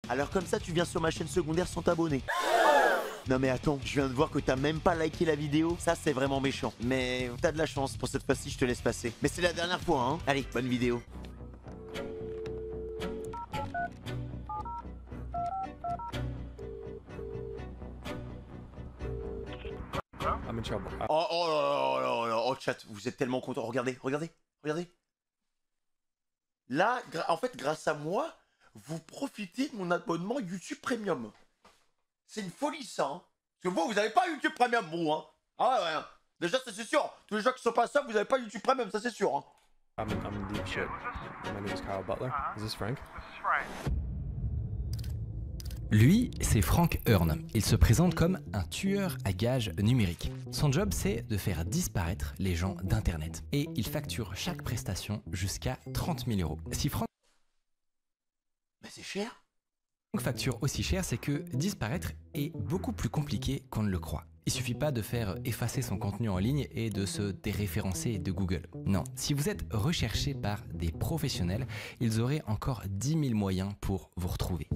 Alors comme ça, tu viens sur ma chaîne secondaire sans t'abonner. Non mais attends, je viens de voir que t'as même pas liké la vidéo. Ça, c'est vraiment méchant. Mais t'as de la chance, pour cette fois-ci, je te laisse passer. Mais c'est la dernière fois, hein. Allez, bonne vidéo. I'm in trouble. Oh là là là là, oh chat, vous êtes tellement content. Regardez, regardez, regardez. Là, en fait, grâce à moi, vous profitez de mon abonnement YouTube Premium. C'est une folie ça, hein. Parce que vous avez pas YouTube Premium, vous, hein. Ah ouais, ouais. Déjà, ça c'est sûr. Tous les gens qui sont pas ça, vous avez pas YouTube Premium, ça c'est sûr, hein. I'm in deep shit. My name is Kyle Butler. Is this Frank? Lui, c'est Frank Hearn. Il se présente comme un tueur à gages numérique. Son job, c'est de faire disparaître les gens d'Internet. Et il facture chaque prestation jusqu'à 30 000 euros. Si Frank Mais c'est cher. facture aussi cher, c'est que disparaître est beaucoup plus compliqué qu'on ne le croit. Il suffit pas de faire effacer son contenu en ligne et de se déréférencer de Google. Non, si vous êtes recherché par des professionnels, ils auraient encore 10 000 moyens pour vous retrouver.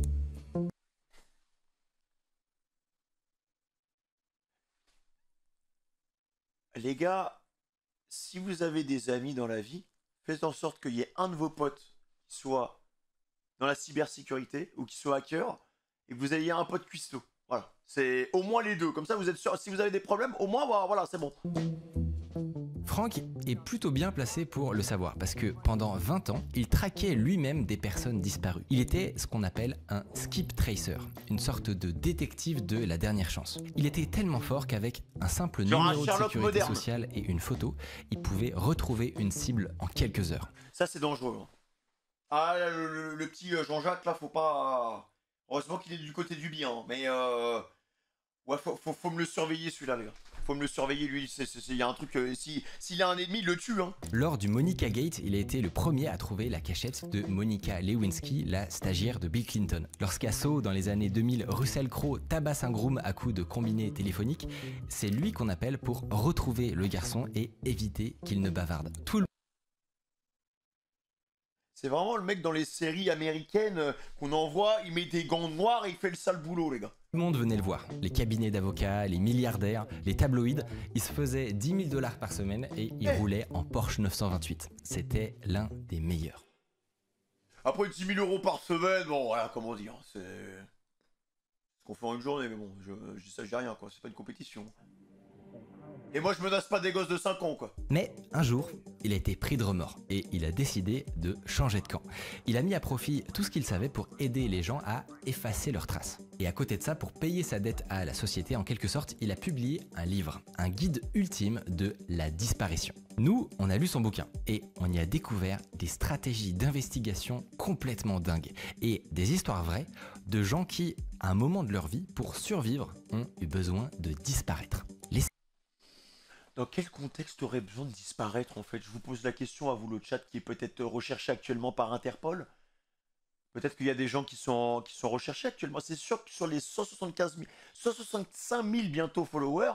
Les gars, si vous avez des amis dans la vie, faites en sorte qu'il y ait un de vos potes qui soit dans la cybersécurité ou qui soit hacker et que vous ayez un pote cuistot. Voilà, c'est au moins les deux. Comme ça, vous êtes sûr. Si vous avez des problèmes, au moins, voilà, c'est bon. Frank est plutôt bien placé pour le savoir parce que pendant 20 ans, il traquait lui-même des personnes disparues. Il était ce qu'on appelle un skip tracer, une sorte de détective de la dernière chance. Il était tellement fort qu'avec un simple Genre un numéro de Sherlock sécurité moderne. sociale et une photo, il pouvait retrouver une cible en quelques heures. Ça, c'est dangereux. Hein. Ah, le petit Jean-Jacques, là, faut pas... Heureusement qu'il est du côté du bien. Hein. Mais, ouais, faut me le surveiller, celui-là, les gars. Faut me le surveiller, lui. Il y a un truc... S'il a un ennemi, il le tue, hein. Lors du Monica Gate, il a été le premier à trouver la cachette de Monica Lewinsky, la stagiaire de Bill Clinton. Lorsqu'Asso, dans les années 2000, Russell Crowe tabasse un groom à coups de combiné téléphonique, c'est lui qu'on appelle pour retrouver le garçon et éviter qu'il ne bavarde. Tout le C'est vraiment le mec dans les séries américaines qu'on envoie, il met des gants noirs et il fait le sale boulot, les gars. Tout le monde venait le voir. Les cabinets d'avocats, les milliardaires, les tabloïds. Il se faisait 10 000 $ par semaine et il roulait en Porsche 928. C'était l'un des meilleurs. Après 10 000 € par semaine, bon, voilà, comment dire, c'est ce qu'on fait en une journée, mais bon, je dis ça, j'ai rien, quoi, c'est pas une compétition. Et moi, je menace pas des gosses de 5 ans, quoi. Mais un jour, il a été pris de remords et il a décidé de changer de camp. Il a mis à profit tout ce qu'il savait pour aider les gens à effacer leurs traces. Et à côté de ça, pour payer sa dette à la société, en quelque sorte, il a publié un livre, un guide ultime de la disparition. Nous, on a lu son bouquin et on y a découvert des stratégies d'investigation complètement dingues et des histoires vraies de gens qui, à un moment de leur vie, pour survivre, ont eu besoin de disparaître. Dans quel contexte aurait besoin de disparaître, en fait? Je vous pose la question à vous, le chat, qui est peut-être recherché actuellement par Interpol. Peut-être qu'il y a des gens qui sont recherchés actuellement. C'est sûr que sur les 165 000 bientôt followers,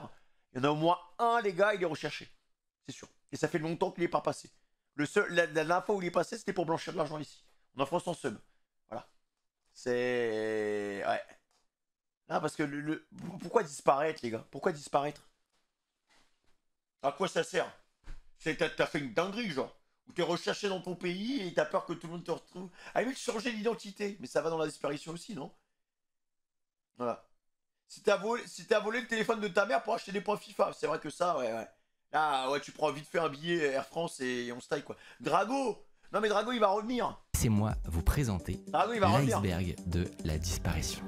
il y en a au moins un, les gars, il est recherché. C'est sûr. Et ça fait longtemps qu'il n'est pas passé. La dernière fois où il est passé, c'était pour blanchir de l'argent ici. En France en sub. Voilà. C'est... Ouais. Ah, parce que pourquoi disparaître, les gars? Pourquoi disparaître? À quoi ça sert? T'as fait une dinguerie, genre. Où t'es recherché dans ton pays et t'as peur que tout le monde te retrouve. Ah, mais changer d'identité. Mais ça va dans la disparition aussi, non? Voilà. Si t'as volé le téléphone de ta mère pour acheter des points FIFA, c'est vrai que ça, ouais. Là, ouais, tu prends vite fait un billet Air France et on se taille, quoi. Drago! Non, mais Drago, il va revenir. Laissez-moi vous présenter Drago, il va revenir. l'iceberg de la disparition.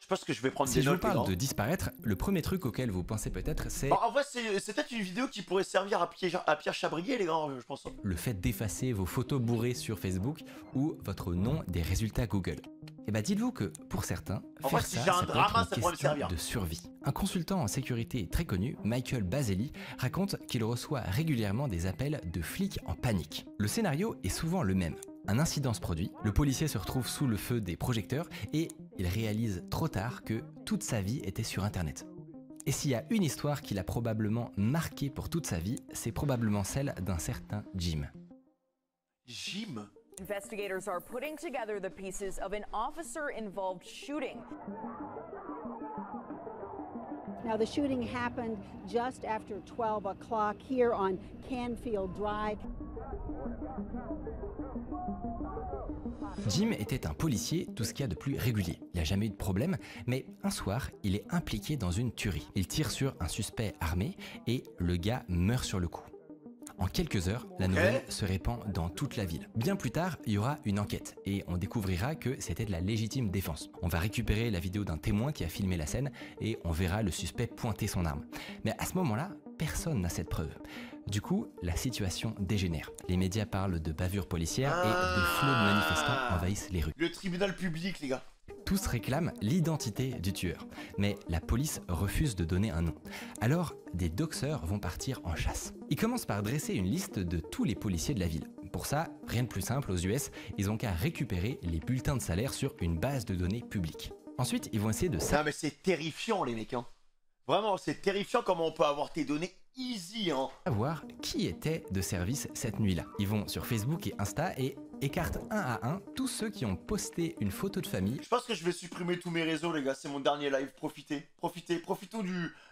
Je pense que je vais prendre Si des je vous notes, les parle gars. de disparaître, le premier truc auquel vous pensez peut-être, c'est En vrai, c'est peut-être une vidéo qui pourrait servir à Pierre Chabrier, les gars, je pense. le fait d'effacer vos photos bourrées sur Facebook ou votre nom des résultats Google. Et bah dites-vous que pour certains, En faire fait, si ça, j'ai un ça peut drama, être ça une pourrait me question servir. de survie. Un consultant en sécurité très connu, Michael Baselli, raconte qu'il reçoit régulièrement des appels de flics en panique. Le scénario est souvent le même. Un incident se produit, le policier se retrouve sous le feu des projecteurs et il réalise trop tard que toute sa vie était sur Internet. Et s'il y a une histoire qui l'a probablement marqué pour toute sa vie, c'est probablement celle d'un certain Jim. Jim? Investigators are putting together the pieces of an officer-involved shooting. Now, the shooting happened just after 12 o'clock here on Canfield Drive. Jim était un policier, tout ce qu'il y a de plus régulier. Il n'a jamais eu de problème, mais un soir, il est impliqué dans une tuerie. Il tire sur un suspect armé et le gars meurt sur le coup. En quelques heures, la nouvelle se répand dans toute la ville. Bien plus tard, il y aura une enquête et on découvrira que c'était de la légitime défense. On va récupérer la vidéo d'un témoin qui a filmé la scène et on verra le suspect pointer son arme. Mais à ce moment-là, personne n'a cette preuve. Du coup, la situation dégénère. Les médias parlent de bavures policières et des flots de manifestants envahissent les rues. Le tribunal public, les gars. Tous réclament l'identité du tueur, mais la police refuse de donner un nom. Alors, des doxeurs vont partir en chasse. Ils commencent par dresser une liste de tous les policiers de la ville. Pour ça, rien de plus simple aux US, ils ont qu'à récupérer les bulletins de salaire sur une base de données publique. Ensuite, ils vont essayer de Non mais c'est terrifiant les mecs, hein. Vraiment, c'est terrifiant comment on peut avoir tes données easy, hein. savoir qui était de service cette nuit-là. Ils vont sur Facebook et Insta et écartent un à un tous ceux qui ont posté une photo de famille. Je pense que je vais supprimer tous mes réseaux, les gars. C'est mon dernier live. Profitons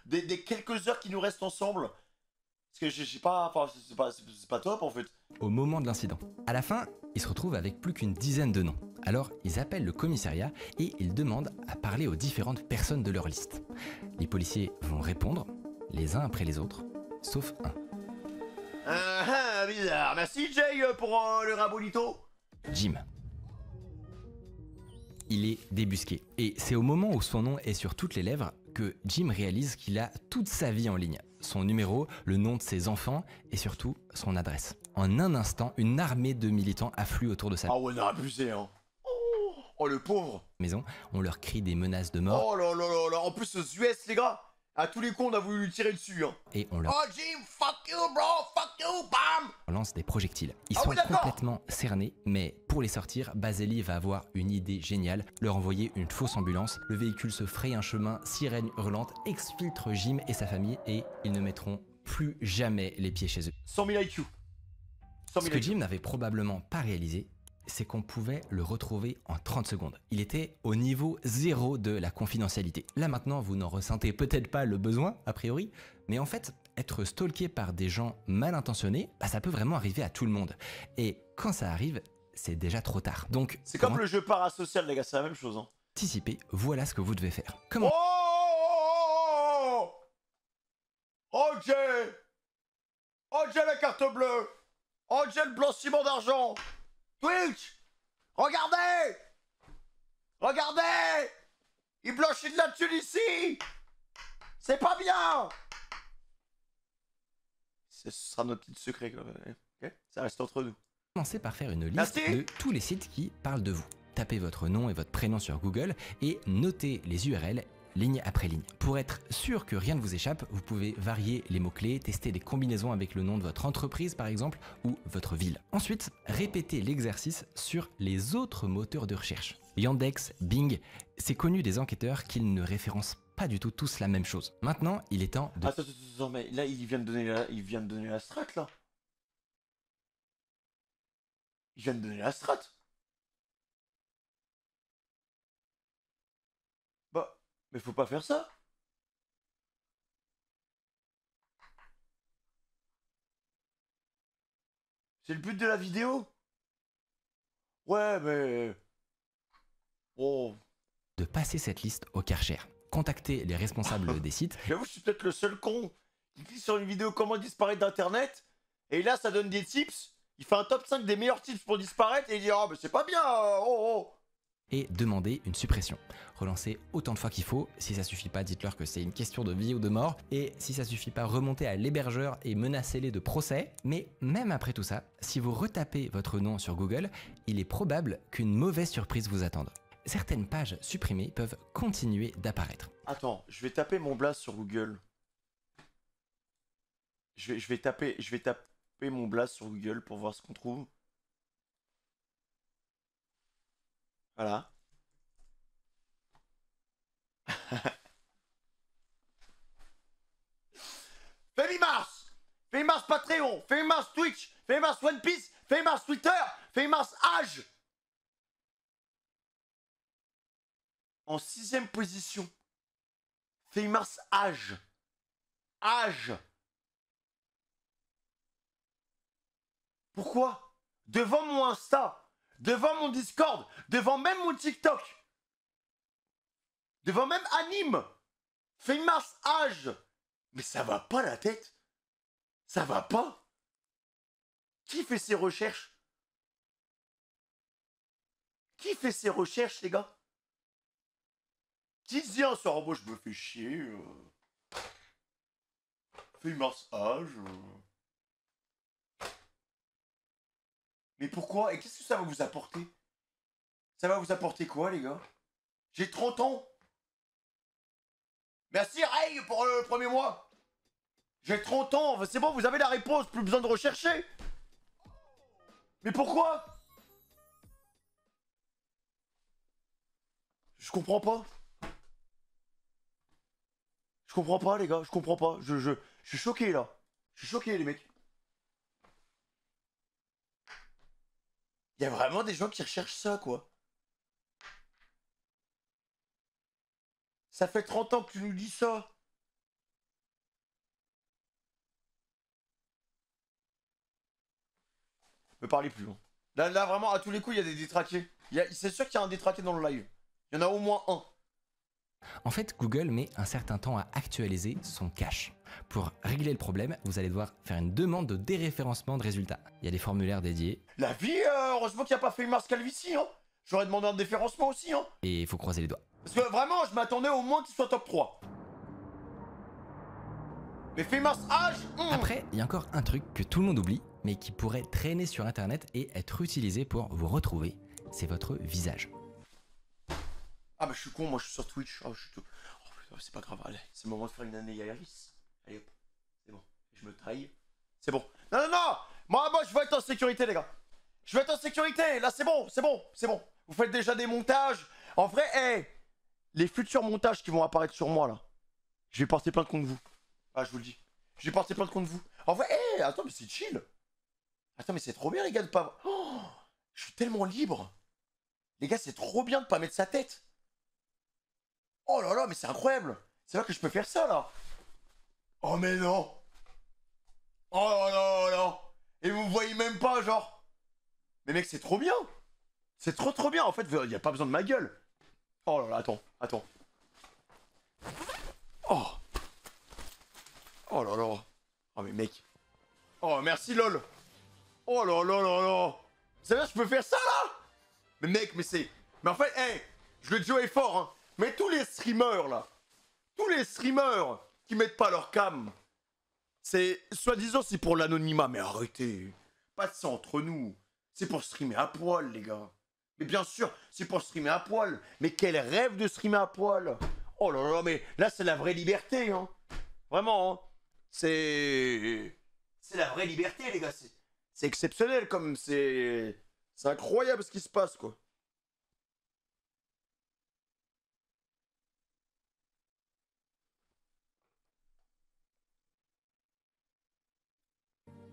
des quelques heures qui nous restent ensemble. Parce que j'ai pas, enfin, c'est pas top en fait. Au moment de l'incident. À la fin, ils se retrouvent avec plus qu'une dizaine de noms. Alors, ils appellent le commissariat et ils demandent à parler aux différentes personnes de leur liste. Les policiers vont répondre, les uns après les autres, sauf un. Bizarre. Merci Jay pour le rabolito. Jim. Il est débusqué. Et c'est au moment où son nom est sur toutes les lèvres que Jim réalise qu'il a toute sa vie en ligne. Son numéro, le nom de ses enfants et surtout son adresse. En un instant, une armée de militants afflue autour de sa Ah ouais, on a abusé, hein. Oh le pauvre. maison. On leur crie des menaces de mort Oh là là là là. En plus, aux US, les gars, à tous les coups, on a voulu lui tirer dessus, hein. et on leur Oh Jim, fuck you, bro, fuck you, bam. lance des projectiles. Ils Ah sont oui, d'accord. complètement cernés, mais pour les sortir, Baseli va avoir une idée géniale, leur envoyer une fausse ambulance. Le véhicule se fraye un chemin, sirène hurlante, exfiltre Jim et sa famille et ils ne mettront plus jamais les pieds chez eux. 100 000 IQ. 100 Ce 000 que IQ. Jim n'avait probablement pas réalisé, c'est qu'on pouvait le retrouver en 30 secondes. Il était au niveau 0 de la confidentialité. Là maintenant, vous n'en ressentez peut-être pas le besoin, a priori, mais en fait, être stalké par des gens mal intentionnés, ça peut vraiment arriver à tout le monde. Et quand ça arrive, c'est déjà trop tard. Donc, C'est pour comme le jeu parasocial, les gars, c'est la même chose, hein. anticiper, voilà ce que vous devez faire. Comment Oh OJ OJ la carte bleue OJ le blanchiment d'argent Twitch Regardez Regardez Il blanchit de la thune ici C'est pas bien Ce sera notre petit secret, quoi. Ok, ça reste entre nous. Commencez par faire une liste Merci. de tous les sites qui parlent de vous. Tapez votre nom et votre prénom sur Google et notez les URL ligne après ligne. Pour être sûr que rien ne vous échappe, vous pouvez varier les mots-clés, tester des combinaisons avec le nom de votre entreprise par exemple ou votre ville. Ensuite, répétez l'exercice sur les autres moteurs de recherche. Yandex, Bing, c'est connu des enquêteurs qu'ils ne référencent pas du tout tous la même chose. Maintenant, il est temps de... Attends, mais là, il vient de donner la strat, là. Il vient de donner la strat. Bah, mais faut pas faire ça. C'est le but de la vidéo. Ouais, mais... Oh, de passer cette liste au Karcher. Contactez les responsables des sites j'avoue, je suis peut-être le seul con qui clique sur une vidéo comment disparaître d'internet. Et là, ça donne des tips. Il fait un top 5 des meilleurs tips pour disparaître. Et il dit, oh, mais c'est pas bien. Oh. et demandez une suppression. Relancez autant de fois qu'il faut. Si ça suffit pas, dites-leur que c'est une question de vie ou de mort. Et si ça suffit pas, remontez à l'hébergeur et menacez-les de procès. Mais même après tout ça, si vous retapez votre nom sur Google, il est probable qu'une mauvaise surprise vous attende. Certaines pages supprimées peuvent continuer d'apparaître. Attends, je vais taper mon blast sur Google. Je vais taper mon blast sur Google pour voir ce qu'on trouve. Voilà. Famous Patreon, Famous Twitch, Famous One Piece, Famous Twitter, Famous Age. En 6ème position, Famous Age. Age. Pourquoi? Devant mon Insta, devant mon Discord, devant même mon TikTok, devant même Anime, Famous Age. Mais ça va pas la tête? Ça va pas? Qui fait ces recherches? Qui fait ces recherches, les gars? Qui se dit un soir, moi je me fais chier, Famous Age. Mais pourquoi? Et qu'est-ce que ça va vous apporter? Ça va vous apporter quoi, les gars? J'ai 30 ans. Merci, Ray, pour le premier mois. J'ai 30 ans. C'est bon, vous avez la réponse. Plus besoin de rechercher. Mais pourquoi? Je comprends pas. Je comprends pas, les gars. Je comprends pas. Je suis choqué, là. Je suis choqué, les mecs. Il y a vraiment des gens qui recherchent ça, quoi. Ça fait 30 ans que tu nous dis ça. Me parlez plus. Hein. Là, vraiment, à tous les coups, il y a des détraqués. C'est sûr qu'il y a un détraqué dans le live. Il y en a au moins un. En fait, Google met un certain temps à actualiser son cache. Pour régler le problème, vous allez devoir faire une demande de déréférencement de résultats. Il y a des formulaires dédiés. La vie, heureusement qu'il n'y a pas fait Mars Calvici, hein. J'aurais demandé un déréférencement aussi, hein. Et il faut croiser les doigts. Parce que vraiment, je m'attendais au moins qu'il soit top 3. Mais Famous Age. Après, il y a encore un truc que tout le monde oublie, mais qui pourrait traîner sur internet et être utilisé pour vous retrouver. C'est votre visage. Ah bah je suis con, moi je suis sur Twitch. Oh, putain, c'est pas grave, allez, c'est le moment de faire une année Yaris. Allez hop, c'est bon, je me taille. C'est bon. Non, non, non. Moi je veux être en sécurité, les gars. Je veux être en sécurité, là c'est bon, c'est bon, c'est bon. Vous faites déjà des montages. En vrai, les futurs montages qui vont apparaître sur moi, là, je vais porter plainte contre vous. Ah, je vous le dis. Je vais porter plainte contre vous. En vrai, attends, mais c'est chill. Attends, mais c'est trop bien, les gars, de pas... Oh, je suis tellement libre. Les gars, c'est trop bien de pas mettre sa tête. Oh là là, mais c'est incroyable. C'est vrai que je peux faire ça, là. Oh, mais non. Oh là là là. Et vous me voyez même pas, genre. Mais mec, c'est trop bien. C'est trop bien. En fait, il n'y a pas besoin de ma gueule. Oh là là, attends. Oh. Oh là là. Oh, mais mec. Oh, merci, lol. Oh là là là là. Ça veut dire que je peux faire ça, là? Mais mec, mais c'est... Mais en fait, je le dis haut et fort, hein. Mais tous les streamers, là, tous les streamers qui mettent pas leur cam, c'est... Soi-disant, c'est pour l'anonymat, mais arrêtez. Pas de ça entre nous. C'est pour streamer à poil, les gars. Mais bien sûr, c'est pour streamer à poil. Mais quel rêve de streamer à poil. Oh là là, mais là, c'est la vraie liberté, hein. Vraiment, hein. C'est la vraie liberté, les gars. C'est exceptionnel, comme c'est incroyable ce qui se passe, quoi.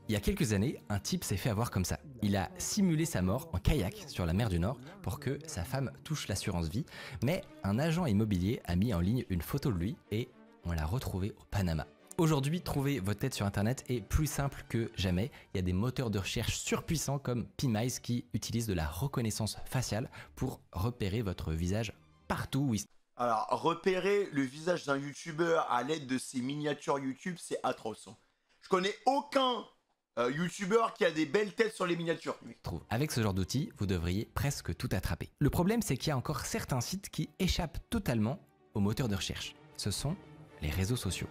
Il y a quelques années, un type s'est fait avoir comme ça. Il a simulé sa mort en kayak sur la mer du Nord pour que sa femme touche l'assurance vie, mais un agent immobilier a mis en ligne une photo de lui et on l'a retrouvé au Panama. Aujourd'hui, trouver votre tête sur internet est plus simple que jamais. Il y a des moteurs de recherche surpuissants comme Pimize qui utilisent de la reconnaissance faciale pour repérer votre visage partout où il se... Alors, repérer le visage d'un youtubeur à l'aide de ses miniatures YouTube, c'est atroce. Hein. Je connais aucun youtubeur qui a des belles têtes sur les miniatures. trouve. Avec ce genre d'outil, vous devriez presque tout attraper. Le problème, c'est qu'il y a encore certains sites qui échappent totalement aux moteurs de recherche. Ce sont les réseaux sociaux.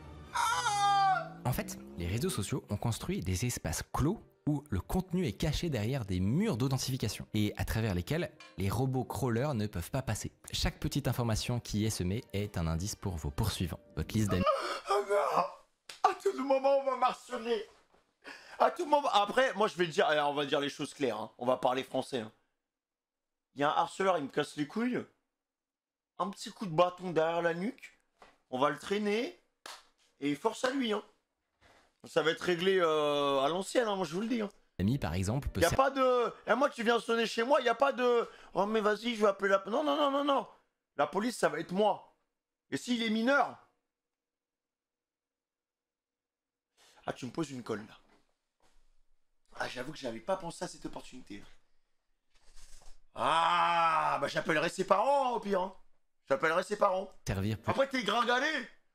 En fait, les réseaux sociaux ont construit des espaces clos où le contenu est caché derrière des murs d'authentification et à travers lesquels les robots crawlers ne peuvent pas passer. Chaque petite information qui y est semée est un indice pour vos poursuivants. Votre liste d'amis... Oh non! À tout moment, on va m'harceler. À tout moment... Après, moi, je vais le dire... Alors, on va dire les choses claires. Hein. On va parler français. Hein. Il y a un harceleur, il me casse les couilles. Un petit coup de bâton derrière la nuque. On va le traîner. Et force à lui, hein. Ça va être réglé à l'ancienne, hein, moi je vous le dis. Hein. Ami, par exemple, peut Y a pas de... Et moi, tu viens sonner chez moi, y a pas de... Oh, mais vas-y, je vais appeler la... Non, non, non, non, non. La police, ça va être moi. Et s'il est mineur... Ah, tu me poses une colle, là. Ah, j'avoue que j'avais pas pensé à cette opportunité. Là. Ah, bah j'appellerai ses parents, hein, au pire. Hein. J'appellerai ses parents. servir Après, t'es gringalé.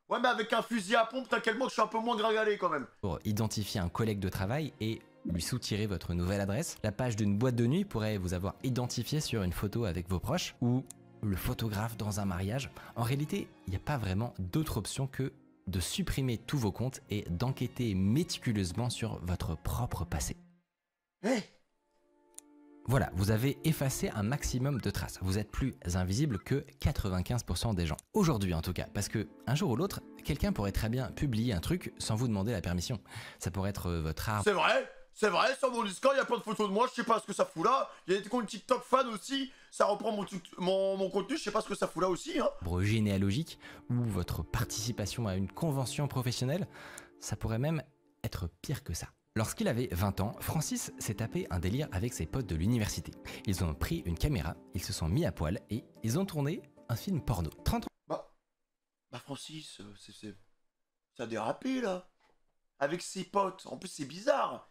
Ouais, mais avec un fusil à pompe, t'inquiète moi que je suis un peu moins gringalé, quand même. pour identifier un collègue de travail et lui soutirer votre nouvelle adresse. La page d'une boîte de nuit pourrait vous avoir identifié sur une photo avec vos proches ou le photographe dans un mariage. En réalité, il n'y a pas vraiment d'autre option que de supprimer tous vos comptes et d'enquêter méticuleusement sur votre propre passé. Hé Voilà, vous avez effacé un maximum de traces. Vous êtes plus invisible que 95% des gens. Aujourd'hui en tout cas, parce que un jour ou l'autre, quelqu'un pourrait très bien publier un truc sans vous demander la permission. Ça pourrait être votre arbre. C'est vrai, sur mon Discord, il y a plein de photos de moi, je sais pas ce que ça fout là. Il y a des comptes TikTok fans aussi, ça reprend mon contenu, je sais pas ce que ça fout là aussi. Hein. Arbre généalogique ou votre participation à une convention professionnelle, ça pourrait même être pire que ça. Lorsqu'il avait 20 ans, Francis s'est tapé un délire avec ses potes de l'université. Ils ont pris une caméra, ils se sont mis à poil et ils ont tourné un film porno. 30 ans. Bah Francis, ça a dérapé là. Avec ses potes, en plus c'est bizarre.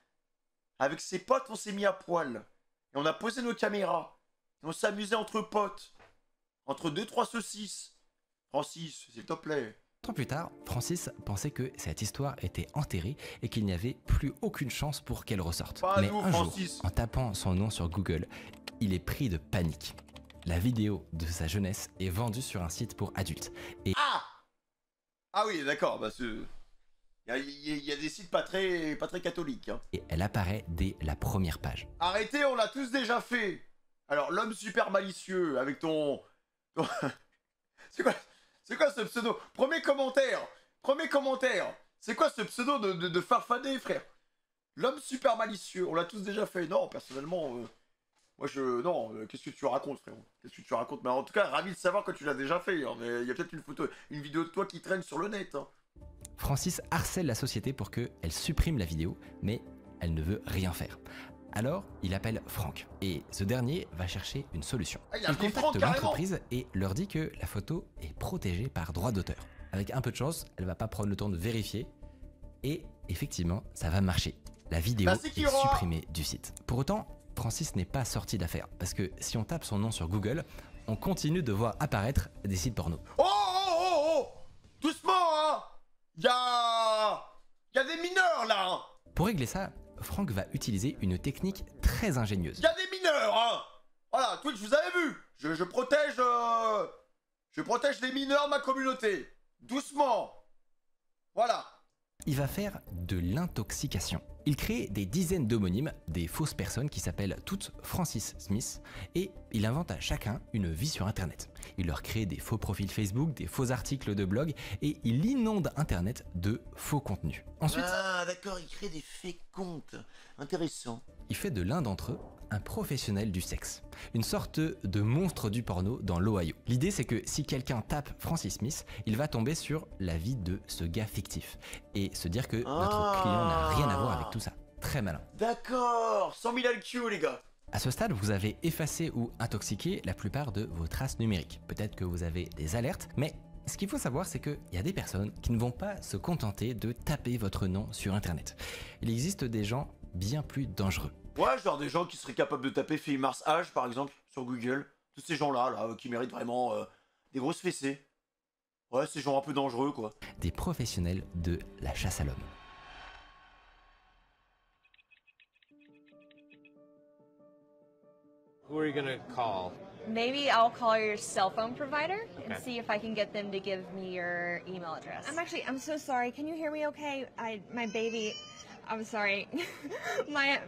Avec ses potes, on s'est mis à poil. Et on a posé nos caméras. Et on s'amusait entre potes. Entre 2-3 saucisses. Francis, s'il te plaît. Ans plus tard, Francis pensait que cette histoire était enterrée et qu'il n'y avait plus aucune chance pour qu'elle ressorte. Pas Mais nous, un Francis. jour, en tapant son nom sur Google, il est pris de panique. La vidéo de sa jeunesse est vendue sur un site pour adultes. Et Ah oui, d'accord, bah il y a des sites pas très catholiques. Hein. elle apparaît dès la première page. Arrêtez, on l'a tous déjà fait. Alors, l'homme super malicieux, avec ton... C'est quoi ce pseudo? Premier commentaire. C'est quoi ce pseudo de farfadet, frère? L'homme super malicieux, on l'a tous déjà fait. Non, personnellement, moi Non, qu'est-ce que tu racontes, frérot? Qu'est-ce que tu racontes? Mais en tout cas, ravi de savoir que tu l'as déjà fait. Hein. Mais il y a peut-être une vidéo de toi qui traîne sur le net. Hein. Francis harcèle la société pour qu'elle supprime la vidéo, mais elle ne veut rien faire. Alors, il appelle Franck, et ce dernier va chercher une solution. Ah, il a Il appelé contacte Franck, carrément. l'entreprise et leur dit que la photo est protégée par droit d'auteur. Avec un peu de chance, elle va pas prendre le temps de vérifier, et effectivement, ça va marcher. La vidéo Bah, c'est est qui aura supprimée du site. Pour autant, Francis n'est pas sorti d'affaire, parce que si on tape son nom sur Google, on continue de voir apparaître des sites porno. Oh Doucement, hein. Il y a des mineurs, là. Hein. Pour régler ça, Franck va utiliser une technique très ingénieuse. Il y a des mineurs, hein. Voilà, Twitch, vous avez vu. Je protège les mineurs de ma communauté. Doucement. Voilà. Il va faire de l'intoxication. Il crée des dizaines d'homonymes, des fausses personnes qui s'appellent toutes Francis Smith, et il invente à chacun une vie sur Internet. Il leur crée des faux profils Facebook, des faux articles de blog, et il inonde Internet de faux contenus. Ensuite, Ah, d'accord, il crée des fake comptes. Intéressant. il fait de l'un d'entre eux un professionnel du sexe, une sorte de monstre du porno dans l'Ohio. L'idée c'est que si quelqu'un tape Francis Smith, il va tomber sur la vie de ce gars fictif et se dire que notre client n'a rien à voir avec tout ça. Très malin. D'accord, 100 000 IQ, les gars. À ce stade, vous avez effacé ou intoxiqué la plupart de vos traces numériques. Peut-être que vous avez des alertes, mais ce qu'il faut savoir, c'est qu'il y a des personnes qui ne vont pas se contenter de taper votre nom sur Internet. Il existe des gens bien plus dangereux. Ouais, genre des gens qui seraient capables de taper Philippe Mars H, par exemple, sur Google. Tous ces gens-là, qui méritent vraiment des grosses fessées. Ouais, ces gens un peu dangereux, quoi. Des professionnels de la chasse à l'homme. Who are you gonna call? Maybe I'll call your cell phone provider and see if I can get them to give me your email address. I'm so sorry. Can you hear me okay? My baby, I'm sorry. My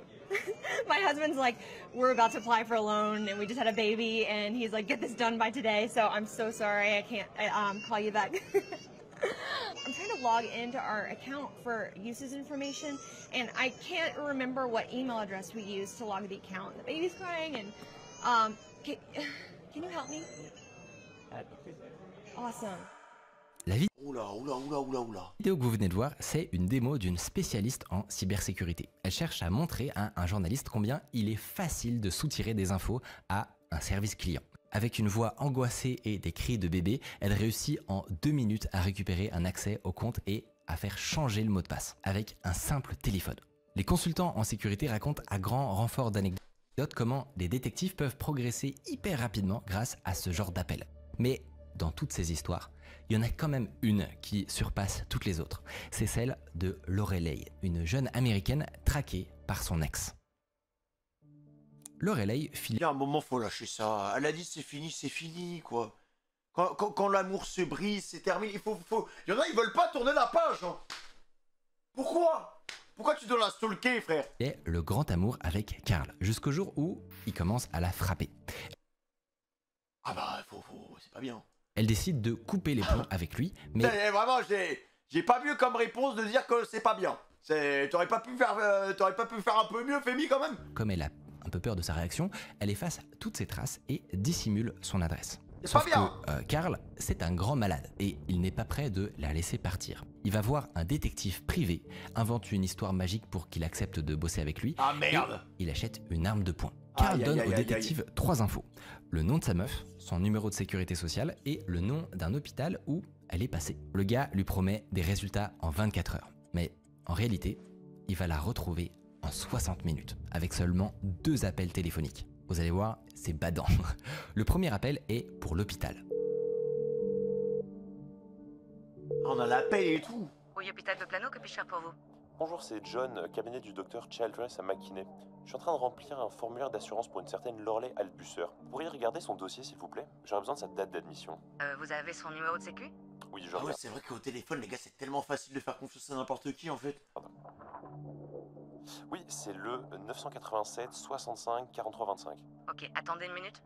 husband's like, we're about to apply for a loan and we just had a baby and he's like, get this done by today. So I'm so sorry. I can't call you back. I'm trying to log into our account for uses information and I can't remember what email address we used to log the account. The baby's crying and can you help me? Awesome. La Oula, oula, oula, oula, oula. vidéo que vous venez de voir, c'est une démo d'une spécialiste en cybersécurité. Elle cherche à montrer à un journaliste combien il est facile de soutirer des infos à un service client. Avec une voix angoissée et des cris de bébé, elle réussit en 2 minutes à récupérer un accès au compte et à faire changer le mot de passe avec un simple téléphone. Les consultants en sécurité racontent à grand renfort d'anecdotes comment les détectives peuvent progresser hyper rapidement grâce à ce genre d'appel. Mais dans toutes ces histoires, il y en a quand même une qui surpasse toutes les autres. C'est celle de Lorelei, une jeune américaine traquée par son ex. Lorelei Il y a un moment, faut lâcher ça. Elle a dit c'est fini, quoi. Quand l'amour se brise, c'est terminé. Il y en a, ils veulent pas tourner la page. Hein. Pourquoi tu dois la stalker, frère? est le grand amour avec Carl, jusqu'au jour où il commence à la frapper. Ah bah, c'est pas bien. Elle décide de couper les ponts avec lui, mais Vraiment, j'ai pas mieux comme réponse de dire que c'est pas bien. T'aurais pas pu faire un peu mieux, Femi, quand même. comme elle a un peu peur de sa réaction, elle efface toutes ses traces et dissimule son adresse. C'est Sauf pas bien. que Carl, c'est un grand malade et il n'est pas prêt de la laisser partir. Il va voir un détective privé, invente une histoire magique pour qu'il accepte de bosser avec lui. Ah merde. Et il achète une arme de poing. Carl Aïe, donne aïe, au aïe, aïe, détective 3 infos. Le nom de sa meuf, son numéro de sécurité sociale et le nom d'un hôpital où elle est passée. Le gars lui promet des résultats en 24 heures. Mais en réalité, il va la retrouver en 60 minutes, avec seulement 2 appels téléphoniques. Vous allez voir, c'est badant. Le premier appel est pour l'hôpital. On a l'appel et tout. Oui, hôpital de Plano, que puis-je faire pour vous? Bonjour, c'est John, cabinet du docteur Childress à McKinney. Je suis en train de remplir un formulaire d'assurance pour une certaine Lorelei Albusser. Vous pourriez regarder son dossier, s'il vous plaît? J'aurais besoin de sa date d'admission. Vous avez son numéro de sécu? Oui, je Ah ouais, regarde. c'est vrai qu'au téléphone, les gars, c'est tellement facile de faire confiance à n'importe qui, en fait. Oui, c'est le 987 65 43 25. Ok, attendez une minute.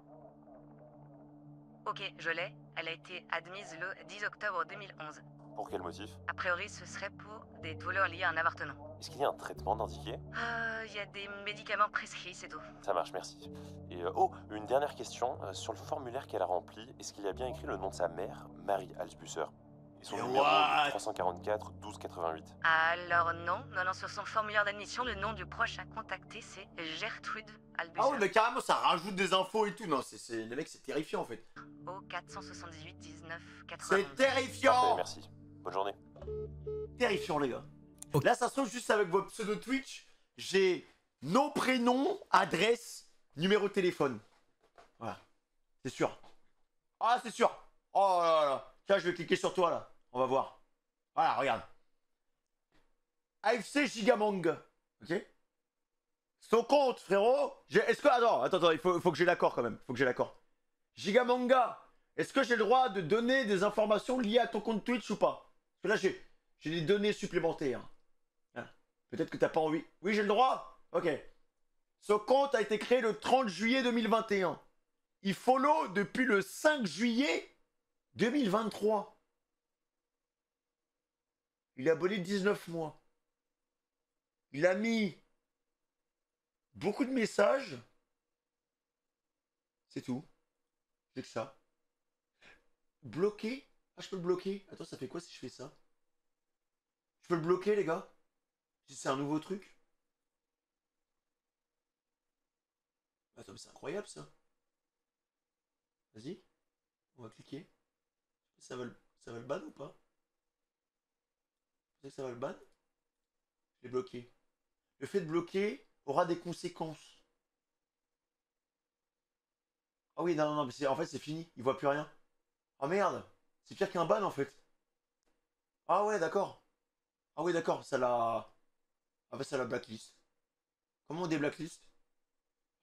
Ok, je l'ai. Elle a été admise le 10 octobre 2011. Pour quel motif? A priori, ce serait pour des douleurs liées à un avortement. Est-ce qu'il y a un traitement indiqué? Il y a des médicaments prescrits, c'est tout. Ça marche, merci. Et oh, une dernière question. Sur le formulaire qu'elle a rempli, est-ce qu'il y a bien écrit le nom de sa mère, Marie Albusser? Et son Mais numéro what? 344 12 88. Alors non, sur son formulaire d'admission, le nom du proche à contacter, c'est Gertrude Albusser. Ah ouais, mais carrément, ça rajoute des infos et tout. Non, les mecs, c'est terrifiant, en fait. Au 478 19 C'est 91. Parfait, terrifiant. merci. Bonne journée. Terrifiant, les gars. Ok. Là, ça se trouve juste avec votre pseudo Twitch. J'ai nom, prénom, adresse, numéro de téléphone. Voilà. C'est sûr. Ah, c'est sûr. Oh là là. Tiens, je vais cliquer sur toi, là. On va voir. Voilà, regarde. AFC Gigamang. Ok. Son compte, frérot. Est-ce que. Attends, il faut que j'ai l'accord quand même. Faut que j'ai l'accord. Gigamanga. Est-ce que j'ai le droit de donner des informations liées à ton compte Twitch ou pas? Parce que là, j'ai des données supplémentaires. Voilà. Peut-être que t'as pas envie. Oui, j'ai le droit? Ok. Ce compte a été créé le 30 juillet 2021. Il follow depuis le 5 juillet 2023. Il est abonné 19 mois. Il a mis beaucoup de messages. C'est tout. J'ai que ça. Bloquer? Ah, je peux le bloquer. Attends, ça fait quoi si je fais ça? Je peux le bloquer, les gars? Si c'est un nouveau truc? Attends, mais c'est incroyable, ça. Vas-y. On va cliquer. Ça va le ban ou pas? Vous savez que ça va le ban? Je l'ai bloqué. Le fait de bloquer aura des conséquences. Ah oui, non, mais en fait, c'est fini. Il voit plus rien. Ah merde. C'est pire qu'un ban, en fait. Ah ouais, d'accord. Ah oui, d'accord. Ça l'a... Ah bah, ça la blacklist. Comment on déblacklist?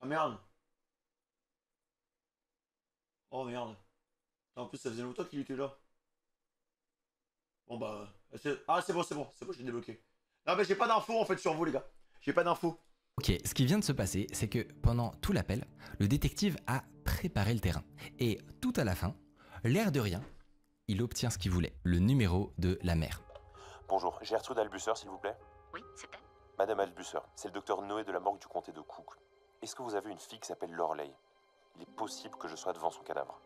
Ah merde. Oh merde. En plus, ça faisait longtemps qu'il était là. Bon bah... Ah c'est bon, j'ai débloqué. Non mais j'ai pas d'infos en fait sur vous les gars. J'ai pas d'infos. Ok, ce qui vient de se passer, c'est que pendant tout l'appel, le détective a préparé le terrain. Et tout à la fin, l'air de rien, il obtient ce qu'il voulait, le numéro de la mère. Bonjour, Gertrude Albusser, s'il vous plaît. Oui, c'est elle. Madame Albusser, c'est le docteur Noé de la morgue du comté de Cook. Est-ce que vous avez une fille qui s'appelle Lorelei? Il est possible que je sois devant son cadavre.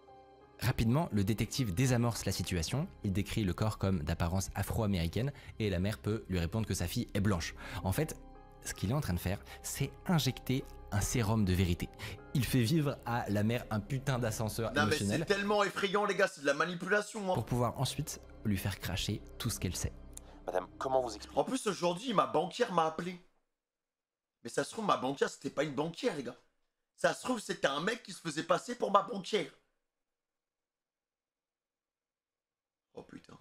Rapidement, le détective désamorce la situation, il décrit le corps comme d'apparence afro-américaine et la mère peut lui répondre que sa fille est blanche. En fait, ce qu'il est en train de faire, c'est injecter un sérum de vérité. Il fait vivre à la mère un putain d'ascenseur émotionnel. Mais c'est tellement effrayant les gars, c'est de la manipulation. Pour pouvoir ensuite lui faire cracher tout ce qu'elle sait. Madame, comment vous expliquez? En plus aujourd'hui, ma banquière m'a appelé. Mais ça se trouve, ma banquière, c'était pas une banquière les gars. Ça se trouve, c'était un mec qui se faisait passer pour ma banquière. Oh putain.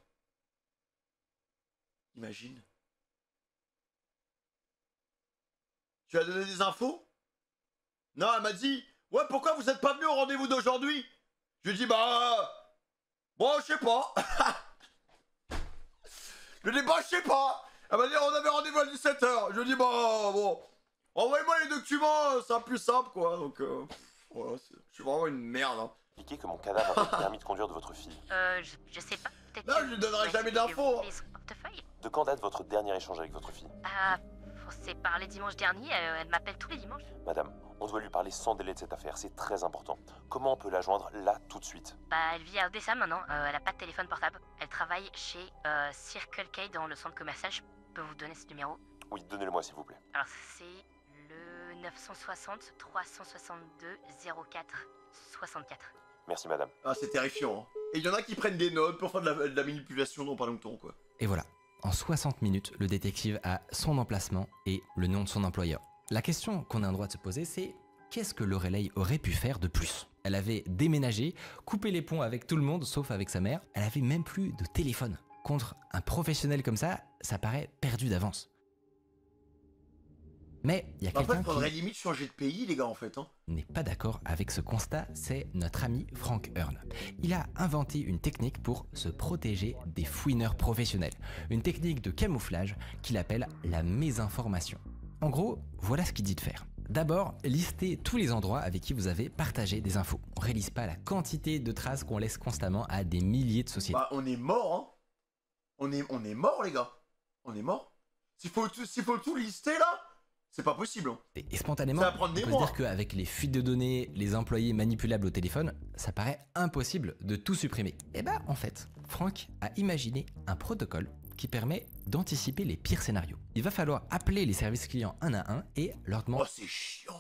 Imagine. Tu as donné des infos? Non, elle m'a dit, ouais, pourquoi vous êtes pas venu au rendez-vous d'aujourd'hui? Je lui ai dit, bah... Bon, je sais pas. Je lui ai dit, bah, je sais pas. Elle m'a dit, on avait rendez-vous à 17h. Je lui ai dit, bah, bon... Envoyez-moi les documents, c'est plus simple, quoi. Donc, voilà, je suis vraiment une merde, hein. Expliquez que mon cadavre avait le permis de conduire de votre fille. Je sais pas, peut-être... Non, je lui donnerai jamais d'infos. Son portefeuille. De quand date votre dernier échange avec votre fille? On s'est parlé dimanche dernier, elle m'appelle tous les dimanches. Madame, on doit lui parler sans délai de cette affaire, c'est très important. Comment on peut la joindre là, tout de suite? Elle vit à Odessa maintenant, elle a pas de téléphone portable. Elle travaille chez Circle K dans le centre commercial, je peux vous donner ce numéro? Oui, donnez-le-moi s'il vous plaît. Alors c'est le 960 362 04 64. Merci madame. Ah, c'est terrifiant, hein. Et il y en a qui prennent des notes pour faire de la manipulation dans pas longtemps, quoi. Et voilà, en 60 minutes, le détective a son emplacement et le nom de son employeur. La question qu'on a le droit de se poser, c'est qu'est-ce que Lorelei aurait pu faire de plus? Elle avait déménagé, coupé les ponts avec tout le monde, sauf avec sa mère. Elle avait même plus de téléphone. Contre un professionnel comme ça paraît perdu d'avance. Mais il y a quelqu'un il faudrait limite changer de pays, les gars, en fait, hein. N'est pas d'accord avec ce constat, c'est notre ami Frank Hearn. Il a inventé une technique pour se protéger des fouineurs professionnels. Une technique de camouflage qu'il appelle la mésinformation. En gros, voilà ce qu'il dit de faire. D'abord, listez tous les endroits avec qui vous avez partagé des infos. On ne réalise pas la quantité de traces qu'on laisse constamment à des milliers de sociétés. Bah, on est mort, hein. On est mort, les gars. On est mort. S'il faut tout lister, là, c'est pas possible. Hein. Et spontanément, ça va prendre on des peut mois. se dire qu'avec les fuites de données, les employés manipulables au téléphone, ça paraît impossible de tout supprimer. Et bah, en fait, Frank a imaginé un protocole qui permet d'anticiper les pires scénarios. Il va falloir appeler les services clients un à un et leur demander... Oh, c'est chiant.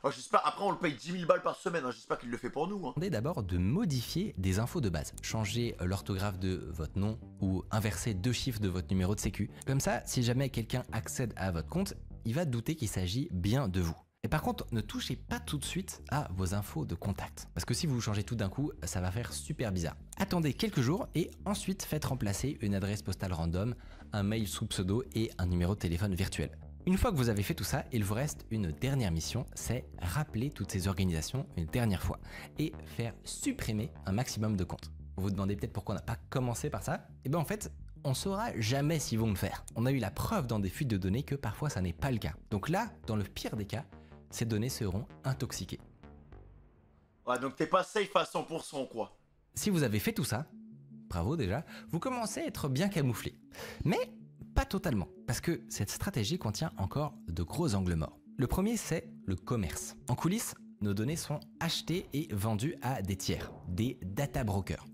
Oh, j'espère, après on le paye 10 000 balles par semaine, hein. J'espère qu'il le fait pour nous. Hein. D'abord de modifier des infos de base. Changer l'orthographe de votre nom ou inverser 2 chiffres de votre numéro de sécu. Comme ça, si jamais quelqu'un accède à votre compte, il va douter qu'il s'agit bien de vous. Et par contre, ne touchez pas tout de suite à vos infos de contact. Parce que si vous changez tout d'un coup, ça va faire super bizarre. Attendez quelques jours et ensuite faites remplacer une adresse postale random, un mail sous pseudo et un numéro de téléphone virtuel. Une fois que vous avez fait tout ça, il vous reste une dernière mission, c'est rappeler toutes ces organisations une dernière fois et faire supprimer un maximum de comptes. Vous vous demandez peut-être pourquoi on n'a pas commencé par ça? Et bien en fait, on saura jamais s'ils vont le faire. On a eu la preuve dans des fuites de données que parfois ça n'est pas le cas. Donc là, dans le pire des cas, ces données seront intoxiquées. Ouais, donc t'es pas safe à 100%, quoi. Si vous avez fait tout ça, bravo déjà, vous commencez à être bien camouflé. Mais pas totalement, parce que cette stratégie contient encore de gros angles morts. Le premier, c'est le commerce. En coulisses, nos données sont achetées et vendues à des tiers, des data brokers.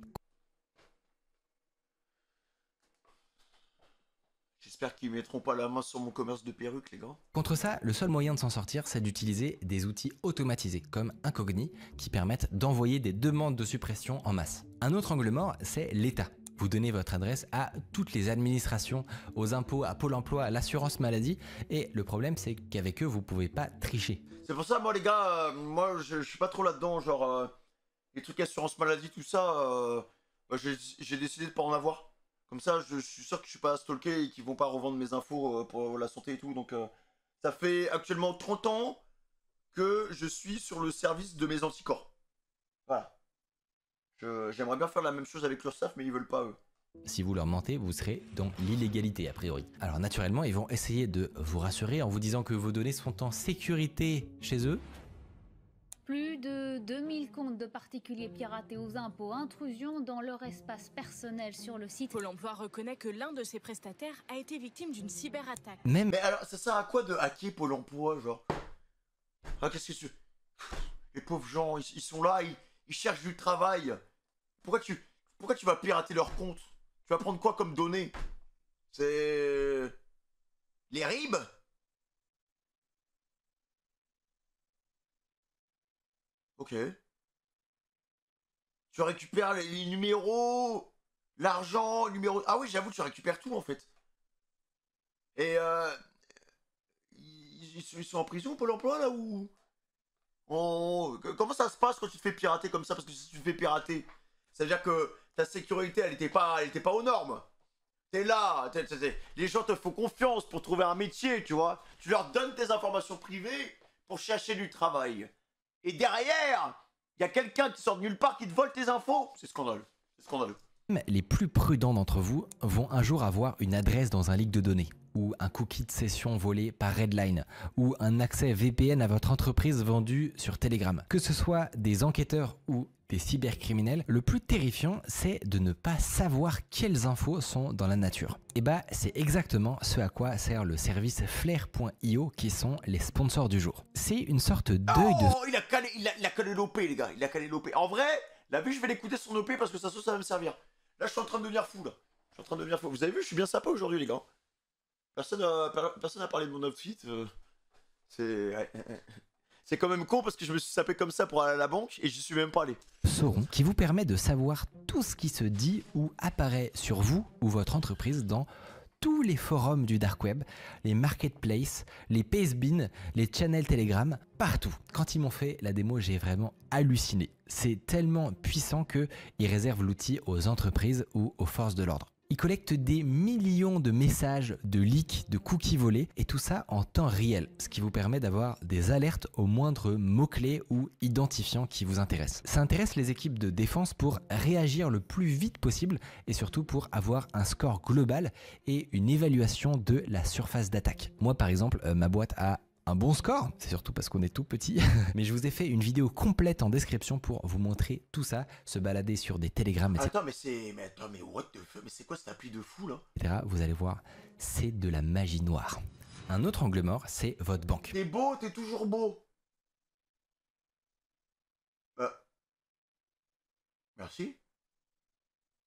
J'espère qu'ils mettront pas la main sur mon commerce de perruques, les gars. Contre ça, le seul moyen de s'en sortir, c'est d'utiliser des outils automatisés, comme Incogni, qui permettent d'envoyer des demandes de suppression en masse. Un autre angle mort, c'est l'État. Vous donnez votre adresse à toutes les administrations, aux impôts, à Pôle emploi, à l'assurance maladie, et le problème, c'est qu'avec eux, vous pouvez pas tricher. C'est pour ça, moi, les gars, moi, je suis pas trop là-dedans, genre, les trucs assurance maladie, tout ça, j'ai décidé de pas en avoir. Comme ça, je suis sûr que je suis pas stalké et qu'ils vont pas revendre mes infos pour la santé et tout. Donc, ça fait actuellement 30 ans que je suis sur le service de mes anticorps. Voilà. J'aimerais bien faire la même chose avec l'URSSAF, mais ils veulent pas, eux. Si vous leur mentez, vous serez dans l'illégalité a priori. Alors naturellement, ils vont essayer de vous rassurer en vous disant que vos données sont en sécurité chez eux. Plus de 2000 comptes de particuliers piratés aux impôts, intrusion dans leur espace personnel sur le site. Pôle emploi reconnaît que l'un de ses prestataires a été victime d'une cyberattaque. Même... Mais alors, ça sert à quoi de hacker Pôle emploi, genre? Ah, qu'est-ce que tu... Les pauvres gens, ils sont là, Ils cherchent du travail. Pourquoi tu vas pirater leur compte? Tu vas prendre quoi comme données? C'est... les RIB? Ok. Tu récupères les numéros, l'argent, numéro... Ah oui, j'avoue, tu récupères tout en fait. Et ils sont en prison, Pôle emploi, là, ou... Comment ça se passe quand tu te fais pirater comme ça? Parce que si tu te fais pirater, ça veut dire que ta sécurité, elle était pas aux normes. T'es là, les gens te font confiance pour trouver un métier, tu vois. Tu leur donnes tes informations privées pour chercher du travail. Et derrière, il y a quelqu'un qui sort de nulle part qui te vole tes infos. C'est scandaleux. C'est scandaleux. Les plus prudents d'entre vous vont un jour avoir une adresse dans un leak de données, ou un cookie de session volé par Redline, ou un accès VPN à votre entreprise vendu sur Telegram. Que ce soit des enquêteurs ou des cybercriminels, le plus terrifiant, c'est de ne pas savoir quelles infos sont dans la nature. Et bah, c'est exactement ce à quoi sert le service Flare.io qui sont les sponsors du jour. C'est une sorte d'œil de... Oh, il a calé l'OP, les gars. Il a calé l'OP. En vrai, là, vu, je vais l'écouter son OP parce que ça va me servir. Là, je suis en train de devenir fou, là. Je suis en train de devenir fou. Vous avez vu, je suis bien sympa aujourd'hui, les gars. Personne n'a parlé de mon outfit. C'est quand même con parce que je me suis sapé comme ça pour aller à la banque et j'y suis même pas allé. Sauron, qui vous permet de savoir tout ce qui se dit ou apparaît sur vous ou votre entreprise dans tous les forums du dark web, les marketplaces, les pastebins, les channels Telegram, partout. Quand ils m'ont fait la démo, j'ai vraiment halluciné. C'est tellement puissant qu'ils réservent l'outil aux entreprises ou aux forces de l'ordre. Ils collectent des millions de messages, de leaks, de cookies volés et tout ça en temps réel, ce qui vous permet d'avoir des alertes aux moindres mots-clés ou identifiants qui vous intéressent. Ça intéresse les équipes de défense pour réagir le plus vite possible et surtout pour avoir un score global et une évaluation de la surface d'attaque. Moi par exemple, ma boîte a un bon score, c'est surtout parce qu'on est tout petit, mais je vous ai fait une vidéo complète en description pour vous montrer tout ça, se balader sur des télégrammes, etc. Attends, mais what the fuck, mais c'est quoi cette appli de fou là? Vous allez voir, c'est de la magie noire. Un autre angle mort, c'est votre banque. T'es beau, t'es toujours beau. Merci.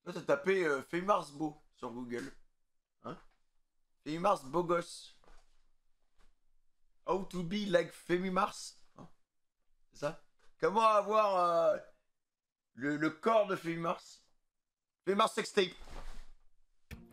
Là, t'as tapé Feymars beau sur Google. Hein? Feymars beau gosse. How to be like Femi Mars, hein? C'est ça? Comment avoir le corps de Femi Mars? Femi Mars sextape.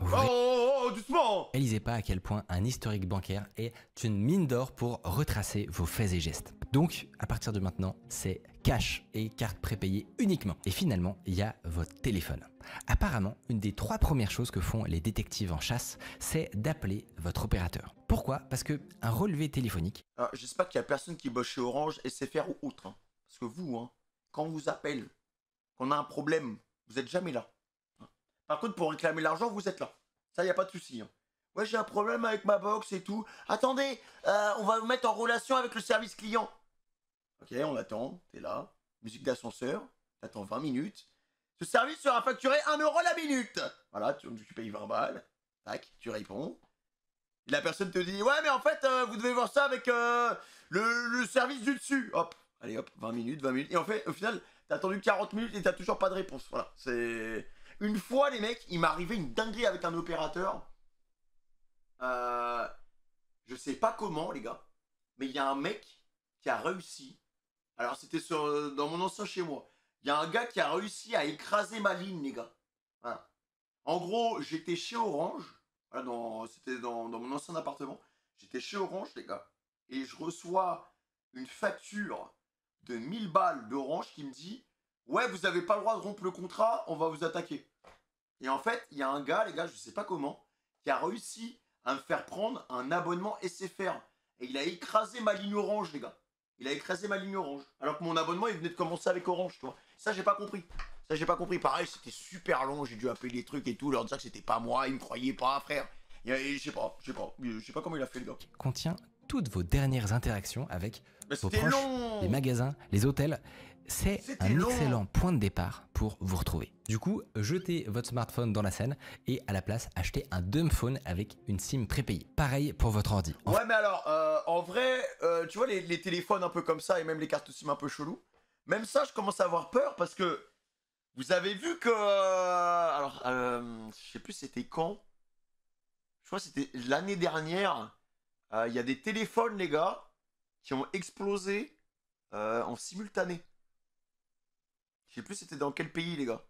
Oh, doucement! Réalisez pas à quel point un historique bancaire est une mine d'or pour retracer vos faits et gestes. Donc, à partir de maintenant, c'est cash et carte prépayée uniquement. Et finalement, il y a votre téléphone. Apparemment, une des 3 premières choses que font les détectives en chasse, c'est d'appeler votre opérateur. Pourquoi? Parce que un relevé téléphonique... Alors, j'espère qu'il y a personne qui bosse chez Orange, SFR ou autre. Hein. Parce que vous, hein, quand on vous appelle, qu'on a un problème, vous n'êtes jamais là. Hein. Par contre, pour réclamer l'argent, vous êtes là. Ça, il n'y a pas de souci. Hein. Ouais, j'ai un problème avec ma box et tout. Attendez, on va vous mettre en relation avec le service client. Ok, on attend, t'es là. Musique d'ascenseur, t'attends 20 minutes. Ce service sera facturé 1 € la minute. Voilà, tu payes 20 balles. Tac, tu réponds. Et la personne te dit, ouais, mais en fait, vous devez voir ça avec le service du dessus. Hop, allez hop, 20 minutes. Et en fait, au final, t'as attendu 40 minutes et t'as toujours pas de réponse. Voilà, c'est... Une fois, les mecs, il m'est arrivé une dinguerie avec un opérateur. Je sais pas comment, les gars. Mais il y a un mec qui a réussi. Alors, c'était dans mon ancien chez moi. Il y a un gars qui a réussi à écraser ma ligne, les gars. Voilà. En gros, j'étais chez Orange. Voilà, c'était dans mon ancien appartement. J'étais chez Orange, les gars. Et je reçois une facture de 1000 balles d'Orange qui me dit « Ouais, vous n'avez pas le droit de rompre le contrat, on va vous attaquer. » Et en fait, il y a un gars, les gars, je sais pas comment, qui a réussi à me faire prendre un abonnement SFR. Et il a écrasé ma ligne Orange, les gars. Il a écrasé ma ligne Orange. Alors que mon abonnement, il venait de commencer avec Orange, tu vois. Ça, j'ai pas compris. Ça, j'ai pas compris. Pareil, c'était super long. J'ai dû appeler les trucs et tout, leur dire que c'était pas moi. Ils me croyaient pas, frère. Et je sais pas comment il a fait, le gars. Contient toutes vos dernières interactions avec vos proches, les magasins, les hôtels. C'est un excellent point de départ pour vous retrouver. Du coup, jetez votre smartphone dans la Seine et à la place, achetez un dumb phone avec une SIM prépayée. Pareil pour votre ordi. Ouais, mais alors, en vrai, tu vois les téléphones un peu comme ça et même les cartes SIM un peu chelou, même ça, je commence à avoir peur parce que vous avez vu que... alors, je sais plus c'était quand. Je crois que c'était l'année dernière. Il y a des téléphones, les gars, qui ont explosé en simultané. Je sais plus c'était dans quel pays, les gars.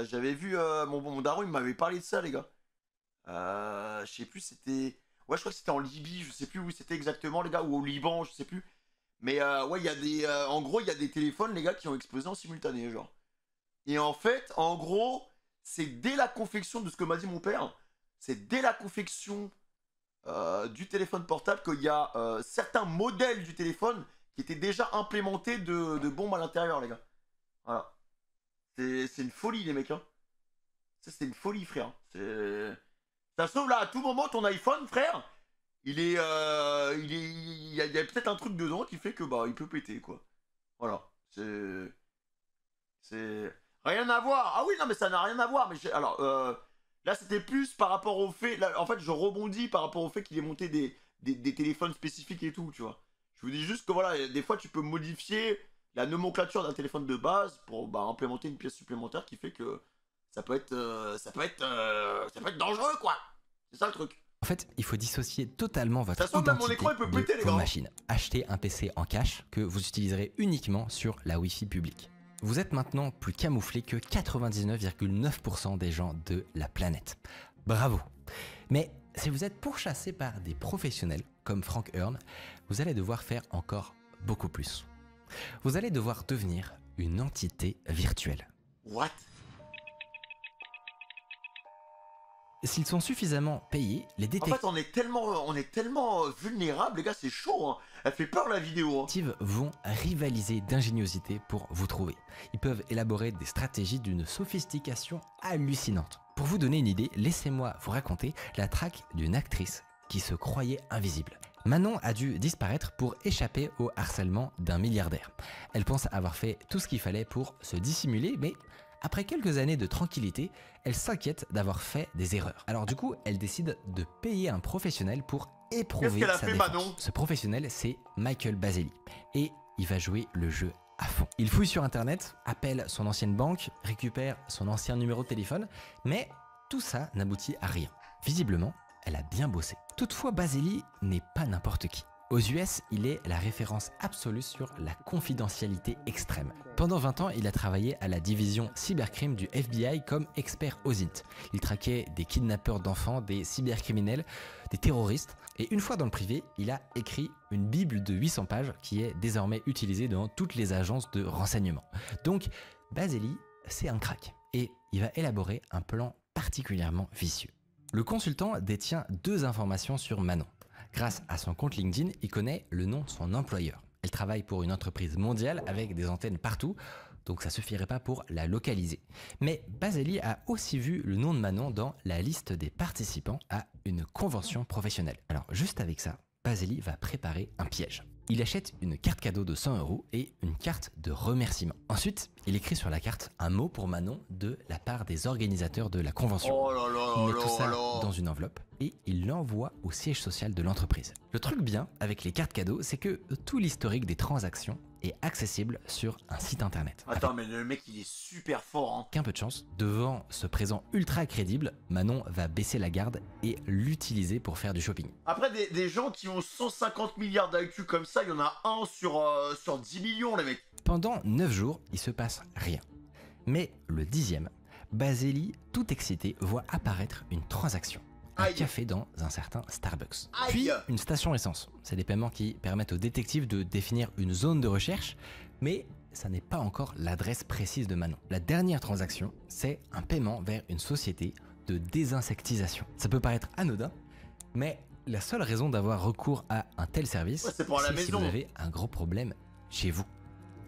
J'avais vu... mon daron, il m'avait parlé de ça, les gars. Je sais plus c'était... Ouais, je crois que c'était en Libye, je sais plus où c'était exactement, les gars, ou au Liban, je sais plus. Mais ouais, il y a des... en gros, il y a des téléphones, les gars, qui ont explosé en simultané, genre. Et en fait, en gros, c'est dès la confection de ce que m'a dit mon père, c'est dès la confection du téléphone portable qu'il y a certains modèles du téléphone qui étaient déjà implémentés de bombes à l'intérieur, les gars. Voilà. C'est une folie, les mecs, hein. C'est une folie, frère. Ça se trouve, là, à tout moment, ton iPhone, frère, il y a peut-être un truc dedans qui fait que, bah, il peut péter, quoi. Voilà. C'est... Rien à voir. Ah oui, non, mais ça n'a rien à voir. Mais alors, là, c'était plus par rapport au fait... Là, en fait, je rebondis par rapport au fait qu'il ait monté des téléphones spécifiques et tout, tu vois. Je vous dis juste que, voilà, des fois, tu peux modifier la nomenclature d'un téléphone de base pour implémenter une pièce supplémentaire qui fait que ça peut être dangereux, quoi. C'est ça, le truc. En fait, il faut dissocier totalement votre Ça identité mon écran, il peut péter, les de vos gars. machines. Achetez un PC en cash que vous utiliserez uniquement sur la Wi-Fi publique. Vous êtes maintenant plus camouflé que 99,9% des gens de la planète. Bravo. Mais si vous êtes pourchassé par des professionnels comme Frank Hearn, vous allez devoir faire encore beaucoup plus. Vous allez devoir devenir une entité virtuelle. What? S'ils sont suffisamment payés, les En détectives fait, on est tellement vulnérables, les gars, c'est chaud, hein. Elle fait peur, la vidéo, hein. vont rivaliser d'ingéniosité pour vous trouver. Ils peuvent élaborer des stratégies d'une sophistication hallucinante. Pour vous donner une idée, laissez-moi vous raconter la traque d'une actrice qui se croyait invisible. Manon a dû disparaître pour échapper au harcèlement d'un milliardaire. Elle pense avoir fait tout ce qu'il fallait pour se dissimuler, mais après quelques années de tranquillité, elle s'inquiète d'avoir fait des erreurs. Alors du coup, elle décide de payer un professionnel pour éprouver sa défense. Manon ? Ce professionnel, c'est Michael Baseli. Et il va jouer le jeu à fond. Il fouille sur internet, appelle son ancienne banque, récupère son ancien numéro de téléphone, mais tout ça n'aboutit à rien. Visiblement, elle a bien bossé. Toutefois, Baseli n'est pas n'importe qui. Aux US, il est la référence absolue sur la confidentialité extrême. Pendant 20 ans, il a travaillé à la division cybercrime du FBI comme expert OSINT. Il traquait des kidnappeurs d'enfants, des cybercriminels, des terroristes. Et une fois dans le privé, il a écrit une bible de 800 pages qui est désormais utilisée dans toutes les agences de renseignement. Donc, Baseli, c'est un crack. Et il va élaborer un plan particulièrement vicieux. Le consultant détient 2 informations sur Manon. Grâce à son compte LinkedIn, il connaît le nom de son employeur. Elle travaille pour une entreprise mondiale avec des antennes partout, donc ça suffirait pas pour la localiser. Mais Baseli a aussi vu le nom de Manon dans la liste des participants à une convention professionnelle. Alors juste avec ça, Baseli va préparer un piège. Il achète une carte cadeau de 100 € et une carte de remerciement. Ensuite, il écrit sur la carte un mot pour Manon de la part des organisateurs de la convention. Oh là là Il met là tout ça là. dans une enveloppe et il l'envoie au siège social de l'entreprise. Le truc bien avec les cartes cadeaux, c'est que tout l'historique des transactions est accessible sur un site internet. Attends, mais le mec, il est super fort, hein. Avec un peu de chance, devant ce présent ultra crédible, Manon va baisser la garde et l'utiliser pour faire du shopping. Après, des gens qui ont 150 milliards d'IQ comme ça, il y en a un sur 10 millions, les mecs. Pendant 9 jours, il se passe rien. Mais le 10e, Baseli, tout excité, voit apparaître une transaction. Un Aïe. café dans un certain Starbucks. Aïe. Puis une station essence. C'est des paiements qui permettent aux détectives de définir une zone de recherche, mais ça n'est pas encore l'adresse précise de Manon. La dernière transaction, c'est un paiement vers une société de désinsectisation. Ça peut paraître anodin, mais la seule raison d'avoir recours à un tel service, Ouais, c'est pour la si maison. vous avez un gros problème chez vous,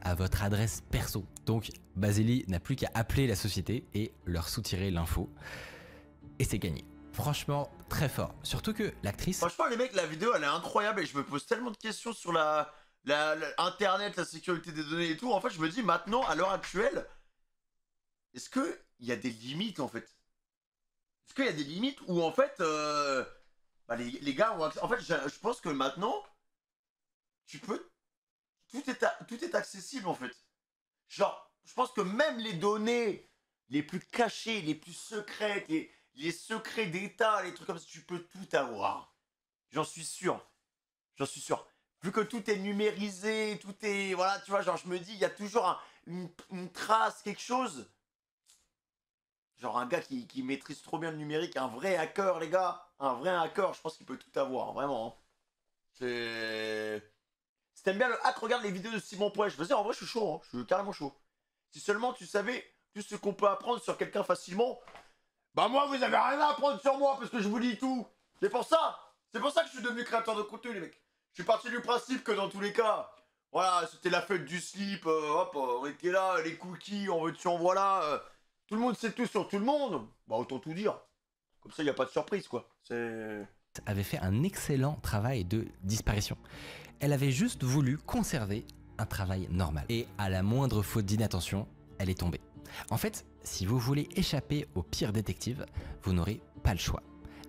à votre adresse perso. Donc Baseli n'a plus qu'à appeler la société et leur soutirer l'info. Et c'est gagné. Franchement, très fort. Surtout que l'actrice... Franchement, les mecs, la vidéo, elle est incroyable et je me pose tellement de questions sur la Internet, la sécurité des données et tout. En fait, je me dis maintenant, à l'heure actuelle, est-ce qu'il y a des limites, en fait? Est-ce qu'il y a des limites où, en fait, les gars ont... En fait, je pense que maintenant, tu peux... Tout est accessible, en fait. Genre, je pense que même les données les plus cachées, les plus secrètes, les secrets d'État, les trucs comme ça, tu peux tout avoir. J'en suis sûr. J'en suis sûr. Vu que tout est numérisé, tout est... Voilà, tu vois, genre, je me dis, il y a toujours une trace, quelque chose. Genre, un gars qui maîtrise trop bien le numérique, un vrai hacker, les gars. Un vrai hacker, je pense qu'il peut tout avoir, vraiment. C'est... Si t'aimes bien le hack, regarde les vidéos de Simon Poèche. Vas-y, en vrai, je suis chaud, hein. Je suis carrément chaud. Si seulement tu savais tout ce qu'on peut apprendre sur quelqu'un facilement, bah moi, vous avez rien à apprendre sur moi, parce que je vous dis tout. C'est pour ça que je suis devenu créateur de contenu, les mecs. Je suis parti du principe que dans tous les cas, voilà, c'était la fête du slip, hop, on était là, les cookies, on veut dessus, on voilà. Tout le monde sait tout sur tout le monde. Bah autant tout dire. Comme ça, il n'y a pas de surprise, quoi. C'est... avait fait un excellent travail de disparition. Elle avait juste voulu conserver un travail normal. Et à la moindre faute d'inattention, elle est tombée. En fait, si vous voulez échapper au pire détective, vous n'aurez pas le choix.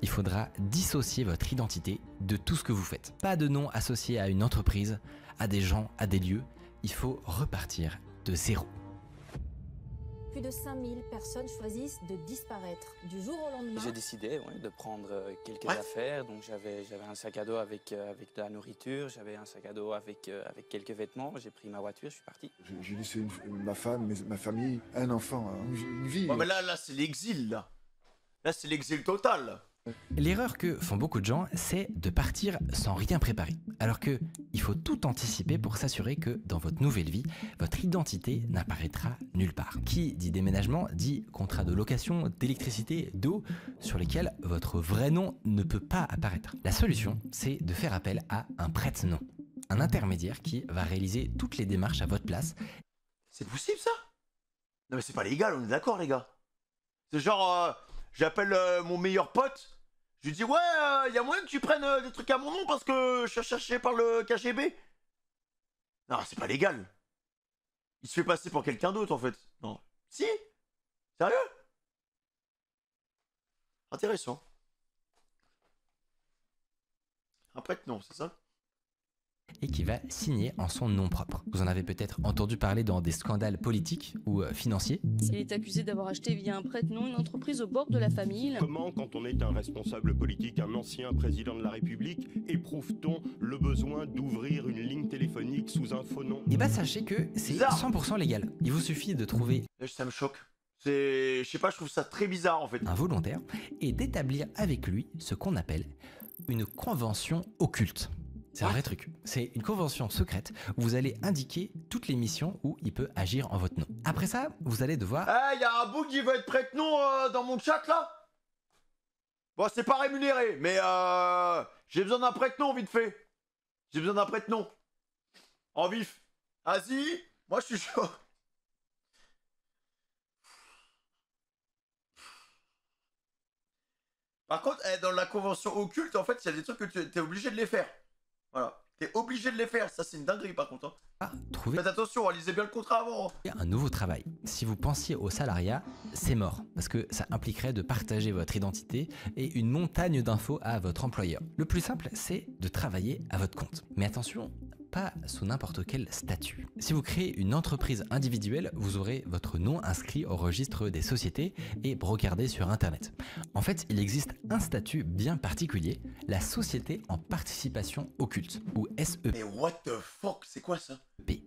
Il faudra dissocier votre identité de tout ce que vous faites. Pas de nom associé à une entreprise, à des gens, à des lieux. Il faut repartir de zéro. Plus de 5000 personnes choisissent de disparaître du jour au lendemain. J'ai décidé de prendre quelques affaires. Donc j'avais un sac à dos avec de la nourriture, j'avais un sac à dos avec quelques vêtements. J'ai pris ma voiture, je suis parti. J'ai laissé ma femme, ma famille, un enfant, une vie. Ouais, mais là c'est l'exil, là. Là, c'est l'exil total. L'erreur que font beaucoup de gens, c'est de partir sans rien préparer. Alors que il faut tout anticiper pour s'assurer que dans votre nouvelle vie, votre identité n'apparaîtra nulle part. Qui dit déménagement dit contrat de location, d'électricité, d'eau, sur lesquels votre vrai nom ne peut pas apparaître. La solution, c'est de faire appel à un prête-nom. Un intermédiaire qui va réaliser toutes les démarches à votre place. C'est possible, ça? Non mais c'est pas légal, on est d'accord, les gars. C'est genre, j'appelle mon meilleur pote. Je lui dis, ouais, y a moyen que tu prennes des trucs à mon nom parce que je suis recherché par le KGB. Non, c'est pas légal. Il se fait passer pour quelqu'un d'autre, en fait. Non. Si? Sérieux? Intéressant. Un prête-nom, c'est ça? Et qui va signer en son nom propre. Vous en avez peut-être entendu parler dans des scandales politiques ou financiers. Il est accusé d'avoir acheté via un prête-nom une entreprise au bord de la famille. Comment, quand on est un responsable politique, un ancien président de la République, éprouve-t-on le besoin d'ouvrir une ligne téléphonique sous un faux nom? Et bah sachez que c'est 100% légal. Il vous suffit de trouver... Ça me choque. Je sais pas, je trouve ça très bizarre en fait. Un volontaire et d'établir avec lui ce qu'on appelle une convention occulte. C'est un vrai truc. C'est une convention secrète où vous allez indiquer toutes les missions où il peut agir en votre nom. Après ça, vous allez devoir... Eh, y a un bout qui veut être prête-nom dans mon chat là? Bon, c'est pas rémunéré, mais j'ai besoin d'un prête-nom vite fait. J'ai besoin d'un prête-nom. En vif. Vas-y, moi je suis chaud. Par contre, dans la convention occulte, en fait, il y a des trucs que tu es obligé de les faire. Voilà. T'es obligé de les faire. Ça, c'est une dinguerie, par contre. Hein. Faites attention, lisez bien le contrat avant. Un nouveau travail. Si vous pensiez au salariat, c'est mort. Parce que ça impliquerait de partager votre identité et une montagne d'infos à votre employeur. Le plus simple, c'est de travailler à votre compte. Mais attention, pas sous n'importe quel statut. Si vous créez une entreprise individuelle, vous aurez votre nom inscrit au registre des sociétés et brocardé sur Internet. En fait, il existe un statut bien particulier, la société en participation occulte, ou SEP. Mais what the fuck, c'est quoi ça?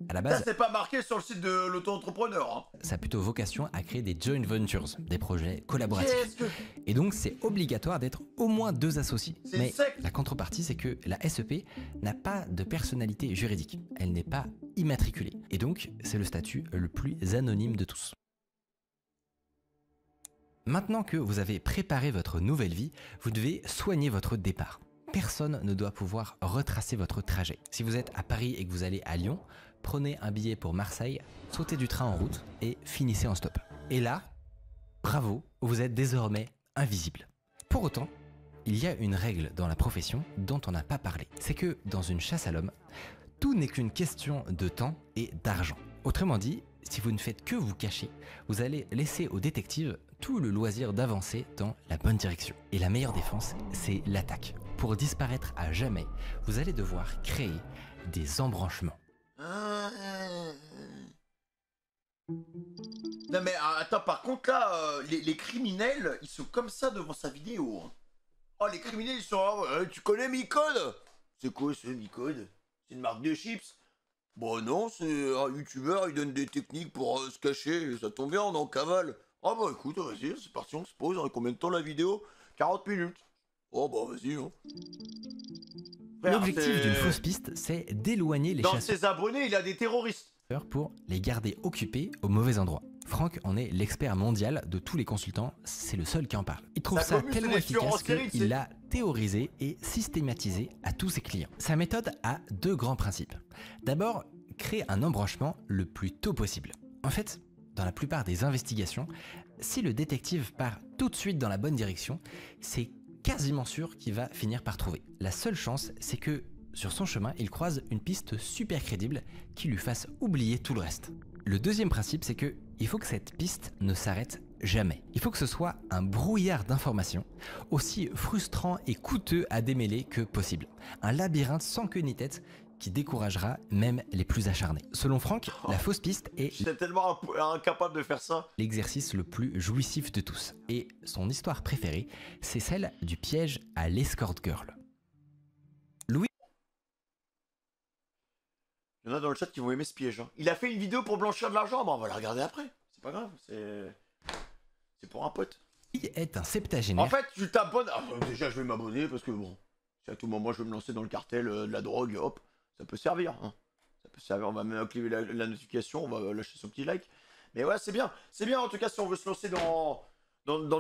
À la base, ça, c'est pas marqué sur le site de l'auto-entrepreneur. Hein. Ça a plutôt vocation à créer des joint ventures, des projets collaboratifs. Et donc, c'est obligatoire d'être au moins 2 associés. Mais la contrepartie, c'est que la SEP n'a pas de personnalité juridique. Elle n'est pas immatriculée. Et donc, c'est le statut le plus anonyme de tous. Maintenant que vous avez préparé votre nouvelle vie, vous devez soigner votre départ. Personne ne doit pouvoir retracer votre trajet. Si vous êtes à Paris et que vous allez à Lyon, prenez un billet pour Marseille, sautez du train en route et finissez en stop. Et là, bravo, vous êtes désormais invisible. Pour autant, il y a une règle dans la profession dont on n'a pas parlé. C'est que dans une chasse à l'homme, tout n'est qu'une question de temps et d'argent. Autrement dit, si vous ne faites que vous cacher, vous allez laisser aux détectives tout le loisir d'avancer dans la bonne direction. Et la meilleure défense, c'est l'attaque. Pour disparaître à jamais, vous allez devoir créer des embranchements. Non mais attends, par contre là, les criminels, ils sont comme ça devant sa vidéo. Hein. Oh, les criminels, ils sont là, tu connais Micode? C'est quoi ce Micode? C'est une marque de chips? Bon non, c'est un youtubeur, il donne des techniques pour se cacher, ça tombe bien, on est en cavale. Ah bah écoute, vas-y, c'est parti, on se pose, combien de temps la vidéo? 40 minutes. Oh bah vas-y, hein. L'objectif d'une fausse piste, c'est d'éloigner les Dans chasseurs. ses abonnés, il a des terroristes. Pour les garder occupés au mauvais endroit. Franck en est l'expert mondial de tous les consultants, c'est le seul qui en parle. Il trouve ça tellement efficace qu'il l'a théorisé et systématisé à tous ses clients. Sa méthode a deux grands principes. D'abord, créer un embranchement le plus tôt possible. En fait, dans la plupart des investigations, si le détective part tout de suite dans la bonne direction, c'est quasiment sûr qu'il va finir par trouver. La seule chance, c'est que sur son chemin, il croise une piste super crédible qui lui fasse oublier tout le reste. Le deuxième principe, c'est que il faut que cette piste ne s'arrête jamais. Il faut que ce soit un brouillard d'informations, aussi frustrant et coûteux à démêler que possible. Un labyrinthe sans queue ni tête qui découragera même les plus acharnés. Selon Franck, la fausse piste est tellement incapable de faire ça. L'exercice le plus jouissif de tous. Et son histoire préférée, c'est celle du piège à l'escort girl. Louis. Il y en a dans le chat qui vont aimer ce piège. Hein. Il a fait une vidéo pour blanchir de l'argent, bon, on va la regarder après. C'est pas grave, c'est pour un pote. Il est un septagénaire. En fait, tu t'abonnes. Ah, déjà, je vais m'abonner parce que bon, si à tout moment je veux me lancer dans le cartel de la drogue, hop, ça peut servir. Hein. Ça peut servir. On va même activer la notification, on va lâcher son petit like. Mais ouais, c'est bien. C'est bien en tout cas si on veut se lancer dans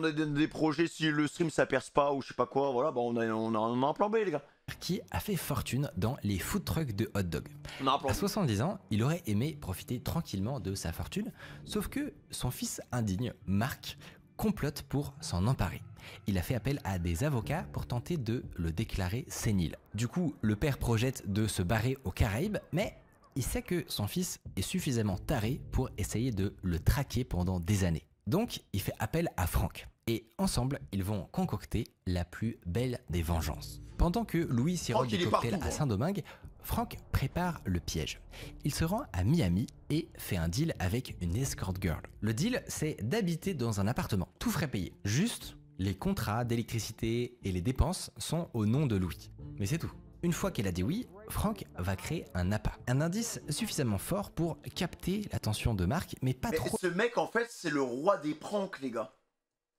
des projets, si le stream ça perce pas ou je sais pas quoi, voilà, bah on a un plan B, les gars. Qui a fait fortune dans les food trucks de hot dog. À 70 ans, il aurait aimé profiter tranquillement de sa fortune, sauf que son fils indigne, Marc, complote pour s'en emparer. Il a fait appel à des avocats pour tenter de le déclarer sénile. Du coup, le père projette de se barrer aux Caraïbes, mais il sait que son fils est suffisamment taré pour essayer de le traquer pendant des années. Donc, il fait appel à Franck. Et ensemble, ils vont concocter la plus belle des vengeances. Pendant que Louis sirote des cocktails à Saint-Domingue, Franck prépare le piège. Il se rend à Miami et fait un deal avec une escort girl. Le deal, c'est d'habiter dans un appartement, tout frais payé. Juste, les contrats d'électricité et les dépenses sont au nom de Louis. Mais c'est tout. Une fois qu'elle a dit oui, Franck va créer un appât. Un indice suffisamment fort pour capter l'attention de Marc, mais pas trop. Ce mec, en fait, c'est le roi des pranks, les gars.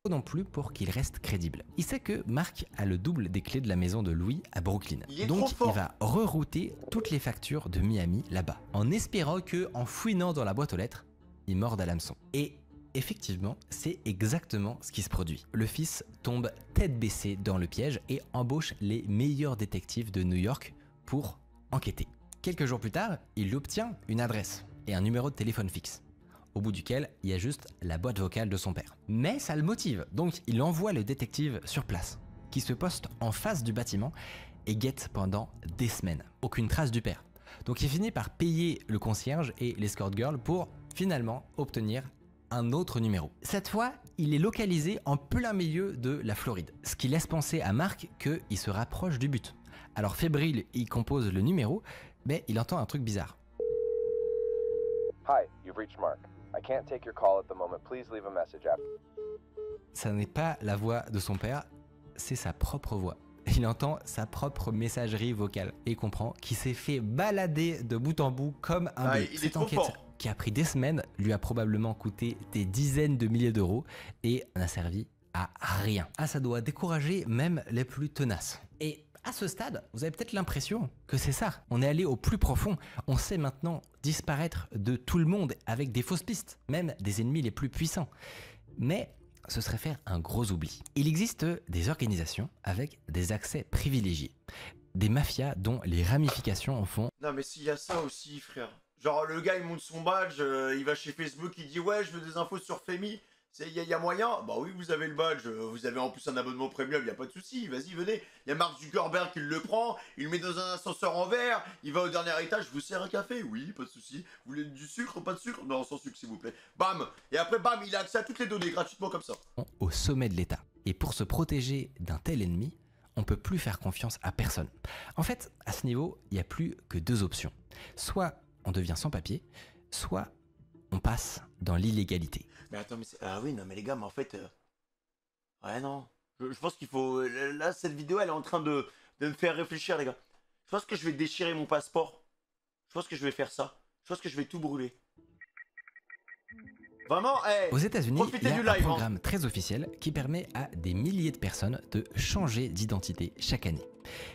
Non plus pour qu'il reste crédible. Il sait que Marc a le double des clés de la maison de Louis à Brooklyn. Donc il va rerouter toutes les factures de Miami là-bas, en espérant que, en fouinant dans la boîte aux lettres, il morde à l'hameçon. Et effectivement, c'est exactement ce qui se produit. Le fils tombe tête baissée dans le piège et embauche les meilleurs détectives de New York pour enquêter. Quelques jours plus tard, il obtient une adresse et un numéro de téléphone fixe, au bout duquel il y a juste la boîte vocale de son père. Mais ça le motive, donc il envoie le détective sur place, qui se poste en face du bâtiment et guette pendant des semaines. Aucune trace du père. Donc il finit par payer le concierge et l'escort girl pour finalement obtenir un autre numéro. Cette fois, il est localisé en plein milieu de la Floride, ce qui laisse penser à Marc qu'il se rapproche du but. Alors fébrile, il compose le numéro, mais il entend un truc bizarre. Hi, you've reached Mark. I can't take your call at the moment. Please leave a message after. Ça n'est pas la voix de son père, c'est sa propre voix. Il entend sa propre messagerie vocale et comprend qu'il s'est fait balader de bout en bout comme un bœuf. Cette enquête, qui a pris des semaines, lui a probablement coûté des dizaines de milliers d'euros et n'a servi à rien. Ah, ça doit décourager même les plus tenaces. Et à ce stade, vous avez peut-être l'impression que c'est ça. On est allé au plus profond. On sait maintenant disparaître de tout le monde avec des fausses pistes, même des ennemis les plus puissants. Mais ce serait faire un gros oubli. Il existe des organisations avec des accès privilégiés, des mafias dont les ramifications en font. Non mais s'il y a ça aussi, frère. Genre le gars il monte son badge, il va chez Facebook, il dit ouais je veux des infos sur Femi. Il y a moyen? Bah oui, vous avez le badge, vous avez en plus un abonnement premium, il n'y a pas de souci, vas-y, venez. Il y a Mark Zuckerberg qui le prend, il le met dans un ascenseur en verre, il va au dernier étage, je vous sers un café? Oui, pas de souci. Vous voulez du sucre? Pas de sucre? Non, sans sucre s'il vous plaît. Bam! Et après, bam, il a accès à toutes les données gratuitement comme ça. Au sommet de l'État. Et pour se protéger d'un tel ennemi, on ne peut plus faire confiance à personne. En fait, à ce niveau, il n'y a plus que deux options. Soit on devient sans papier, soit on passe dans l'illégalité. Mais attends, mais ah oui, non, mais les gars, mais en fait... Ouais, non. Je pense qu'il faut... Là, cette vidéo, elle est en train de me faire réfléchir, les gars. Je pense que je vais déchirer mon passeport. Je pense que je vais faire ça. Je pense que je vais tout brûler. Vraiment, hey, aux États-Unis, il y a live, un programme très officiel qui permet à des milliers de personnes de changer d'identité chaque année.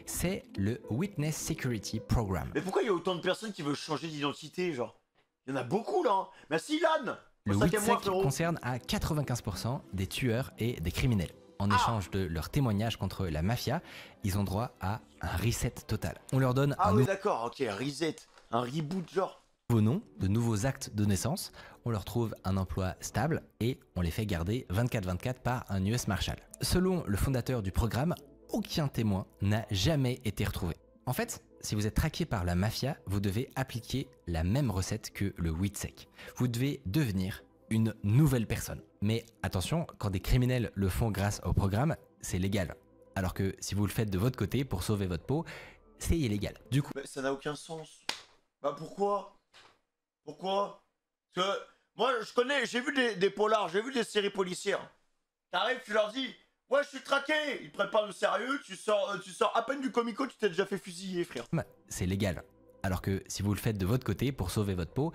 C'est le Witness Security Program. Mais pourquoi il y a autant de personnes qui veulent changer d'identité, genre? Il y en a beaucoup, là. Hein. Merci, Ilan. Le WITSEC concerne à 95% des tueurs et des criminels. En échange de leur témoignage contre la mafia, ils ont droit à un reset total. On leur donne un oui, d'accord, ok, un reset, un reboot, genre. Nouveau nom, de nouveaux actes de naissance, on leur trouve un emploi stable et on les fait garder 24/24 par un US Marshal. Selon le fondateur du programme, aucun témoin n'a jamais été retrouvé. En fait, si vous êtes traqué par la mafia, vous devez appliquer la même recette que le WITSEC. Vous devez devenir une nouvelle personne. Mais attention, quand des criminels le font grâce au programme, c'est légal. Alors que si vous le faites de votre côté pour sauver votre peau, c'est illégal. Du coup... Mais ça n'a aucun sens. Bah pourquoi? Pourquoi? Parce que moi je connais, j'ai vu des polars, j'ai vu des séries policières. T'arrives, tu leur dis, ouais je suis traqué, ils te prennent pas de sérieux, tu sors à peine du comico, tu t'es déjà fait fusiller, frère. C'est légal. Alors que si vous le faites de votre côté pour sauver votre peau,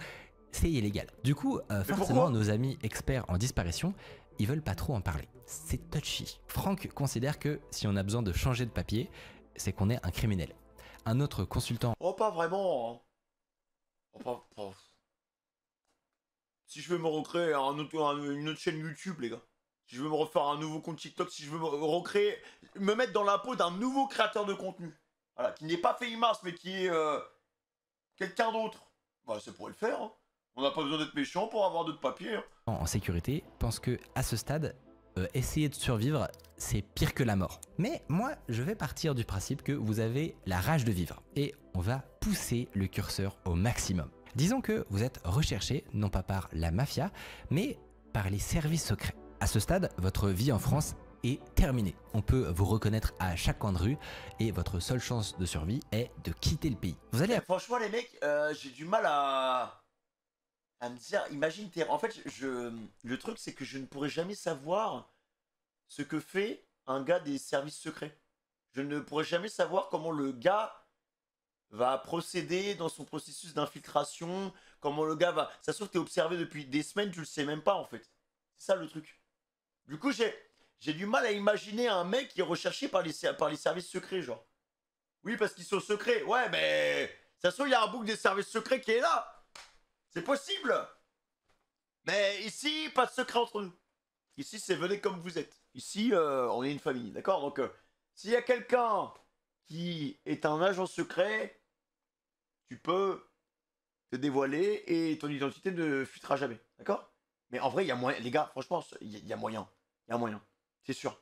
c'est illégal. Du coup, forcément, nos amis experts en disparition, ils veulent pas trop en parler. C'est touchy. Franck considère que si on a besoin de changer de papier, c'est qu'on est un criminel. Un autre consultant... Oh, pas vraiment. Hein. Oh, pas... Si je veux me recréer une autre chaîne YouTube, les gars. Si je veux me refaire un nouveau compte TikTok, si je veux me recréer, me mettre dans la peau d'un nouveau créateur de contenu. Voilà, qui n'est pas Famous, mais qui est quelqu'un d'autre. Bah, ça pourrait le faire, hein. On n'a pas besoin d'être méchant pour avoir d'autres papiers. Hein. En sécurité pense que à ce stade, essayer de survivre, c'est pire que la mort. Mais moi, je vais partir du principe que vous avez la rage de vivre et on va pousser le curseur au maximum. Disons que vous êtes recherché non pas par la mafia, mais par les services secrets. À ce stade, votre vie en France est terminée. On peut vous reconnaître à chaque coin de rue et votre seule chance de survie est de quitter le pays. Vous allez... Franchement les mecs, j'ai du mal à me dire, imagine, en fait, le truc c'est que je ne pourrai jamais savoir ce que fait un gars des services secrets. Je ne pourrai jamais savoir comment le gars va procéder dans son processus d'infiltration, comment le gars va... Ça se trouve, t'es observé depuis des semaines, tu le sais même pas en fait. C'est ça le truc. Du coup, j'ai du mal à imaginer un mec qui est recherché par les services secrets, genre. Oui, parce qu'ils sont secrets. Ouais, mais... Ça se trouve, il y a un bouc des services secrets qui est là. C'est possible. Mais ici, pas de secret entre nous. Ici, c'est venez comme vous êtes. Ici, on est une famille, d'accord? Donc, s'il y a quelqu'un qui est un agent secret, tu peux te dévoiler et ton identité ne fuitera jamais, d'accord? Mais en vrai, il y a moyen, les gars, franchement, il y a moyen. Il y a moyen, c'est sûr.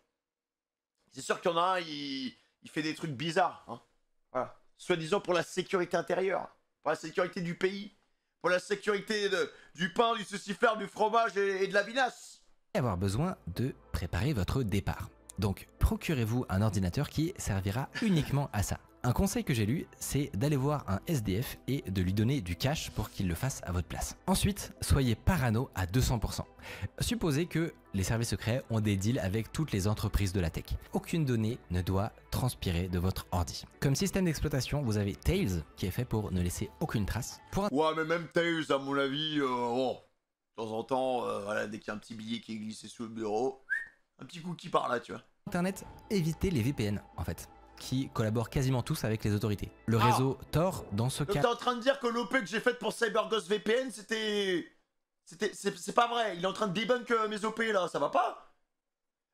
C'est sûr qu'il y en a un, il fait des trucs bizarres, hein. Voilà. Soi-disant pour la sécurité intérieure, pour la sécurité du pays, pour la sécurité du pain, du sauciflard, du fromage et de la vinasse. Avoir besoin de préparer votre départ. Donc, procurez-vous un ordinateur qui servira uniquement à ça. Un conseil que j'ai lu, c'est d'aller voir un SDF et de lui donner du cash pour qu'il le fasse à votre place. Ensuite, soyez parano à 200%. Supposez que les services secrets ont des deals avec toutes les entreprises de la tech. Aucune donnée ne doit transpirer de votre ordi. Comme système d'exploitation, vous avez Tails, qui est fait pour ne laisser aucune trace. Ouais, mais même Tails, à mon avis, bon, de temps en temps, voilà, dès qu'il y a un petit billet qui est glissé sous le bureau, un petit cookie par là, tu vois. Internet, évitez les VPN, en fait, qui collaborent quasiment tous avec les autorités. Le réseau Tor, dans ce cas... Donc t'es en train de dire que l'OP que j'ai faite pour CyberGhost VPN, c'est pas vrai. Il est en train de debunk mes OP là, ça va pas?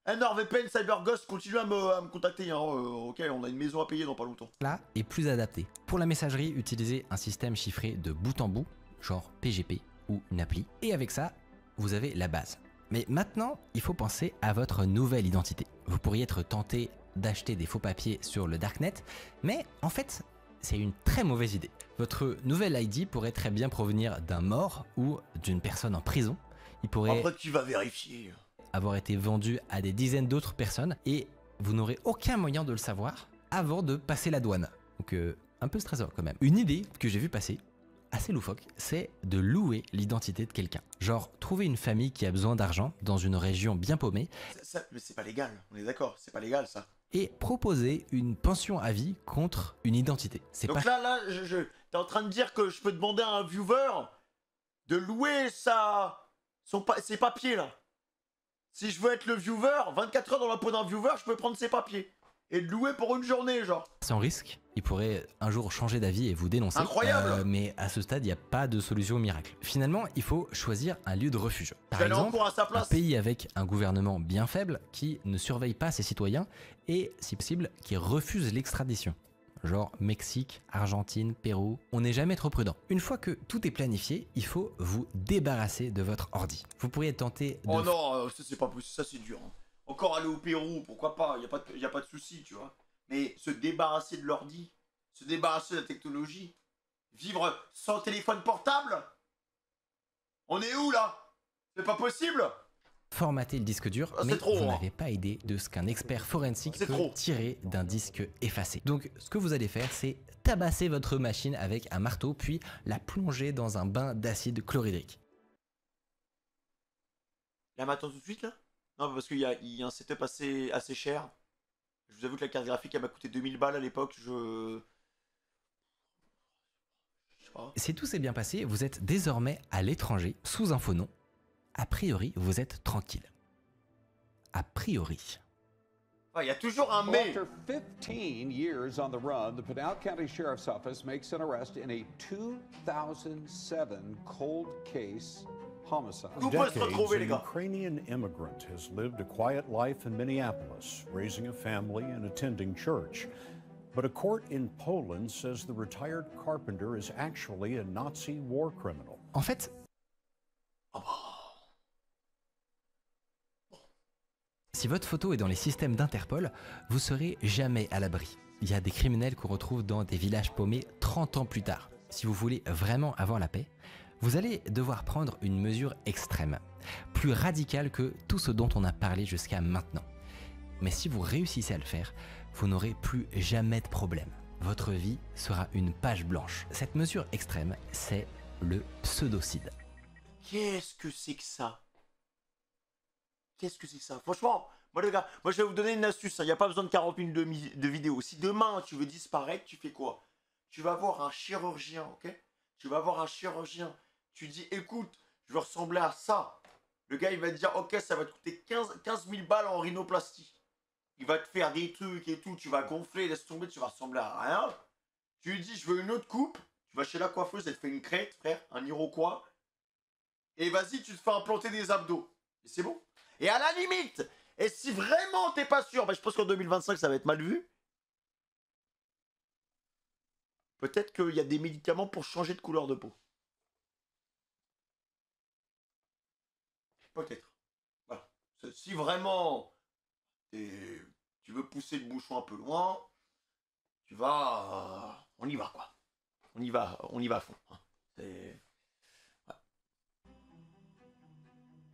NordVPN, CyberGhost, continuez à me contacter, hein. Ok, on a une maison à payer dans pas longtemps. Là est plus adapté. Pour la messagerie, utilisez un système chiffré de bout en bout, genre PGP ou une appli. Et avec ça, vous avez la base. Mais maintenant, il faut penser à votre nouvelle identité. Vous pourriez être tenté d'acheter des faux papiers sur le Darknet, mais en fait, c'est une très mauvaise idée. Votre nouvelle ID pourrait très bien provenir d'un mort ou d'une personne en prison. Il pourrait... Après, tu vas vérifier. Avoir été vendu à des dizaines d'autres personnes et vous n'aurez aucun moyen de le savoir avant de passer la douane. Donc un peu stressant quand même. Une idée que j'ai vu passer, assez loufoque, c'est de louer l'identité de quelqu'un. Genre, trouver une famille qui a besoin d'argent dans une région bien paumée. Mais c'est pas légal, on est d'accord, c'est pas légal ça. Et proposer une pension à vie contre une identité. Donc là, t'es en train de dire que je peux demander à un viewer de louer ses papiers là. Si je veux être le viewer, 24 heures dans la peau d'un viewer, je peux prendre ses papiers. Et le louer pour une journée, genre. Sans risque, il pourrait un jour changer d'avis et vous dénoncer. Incroyable. Mais à ce stade, il n'y a pas de solution miracle. Finalement, il faut choisir un lieu de refuge. Par exemple, un pays avec un gouvernement bien faible qui ne surveille pas ses citoyens et, si possible, qui refuse l'extradition. Genre Mexique, Argentine, Pérou, on n'est jamais trop prudent. Une fois que tout est planifié, il faut vous débarrasser de votre ordi. Vous pourriez tenter de... Oh non, ça c'est pas possible, ça c'est dur. Hein. Encore aller au Pérou, pourquoi pas, y a pas de souci, tu vois. Mais se débarrasser de l'ordi, se débarrasser de la technologie, vivre sans téléphone portable, on est où là? C'est pas possible. Formater le disque dur, mais vous n'avez pas idée de ce qu'un expert forensique peut tirer d'un disque effacé. Donc ce que vous allez faire, c'est tabasser votre machine avec un marteau, puis la plonger dans un bain d'acide chlorhydrique. Là maintenant tout de suite là? Non, parce qu'il y a un setup assez cher. Je vous avoue que la carte graphique elle m'a coûté 2000 balles à l'époque, Si tout s'est bien passé, vous êtes désormais à l'étranger, sous un faux nom. A priori, vous êtes tranquille. A priori. Il y a toujours un mais. After 15 years on the run, the Pinal County Sheriff's Office makes an arrest in a 2007 cold case homicide. For decades, a Ukrainian immigrant has lived a quiet life in Minneapolis, raising a family and attending church. But a court in Poland says the retired carpenter is actually a Nazi war criminal. En fait, si votre photo est dans les systèmes d'Interpol, vous serez jamais à l'abri. Il y a des criminels qu'on retrouve dans des villages paumés 30 ans plus tard. Si vous voulez vraiment avoir la paix, vous allez devoir prendre une mesure extrême, plus radicale que tout ce dont on a parlé jusqu'à maintenant. Mais si vous réussissez à le faire, vous n'aurez plus jamais de problème. Votre vie sera une page blanche. Cette mesure extrême, c'est le pseudocide. Qu'est-ce que c'est que ça? Qu'est-ce que c'est que ça? Franchement, moi les gars, moi je vais vous donner une astuce, il n'y a pas besoin de 40 minutes de vidéo. Si demain tu veux disparaître, tu fais quoi? Tu vas voir un chirurgien, ok? Tu vas voir un chirurgien, tu dis écoute, je veux ressembler à ça. Le gars il va te dire ok, ça va te coûter 15 000 balles en rhinoplastie. Il va te faire des trucs et tout, tu vas gonfler, laisse tomber, tu vas ressembler à rien. Tu lui dis je veux une autre coupe, tu vas chez la coiffeuse, elle te fait une crête, frère, un iroquois. Et vas-y, tu te fais implanter des abdos. Et c'est bon. Et à la limite, et si vraiment t'es pas sûr, je pense qu'en 2025 ça va être mal vu. Peut-être qu'il y a des médicaments pour changer de couleur de peau. Peut-être. Voilà. Si vraiment tu veux pousser le bouchon un peu loin, tu vas... on y va quoi. On y va à fond. Ouais.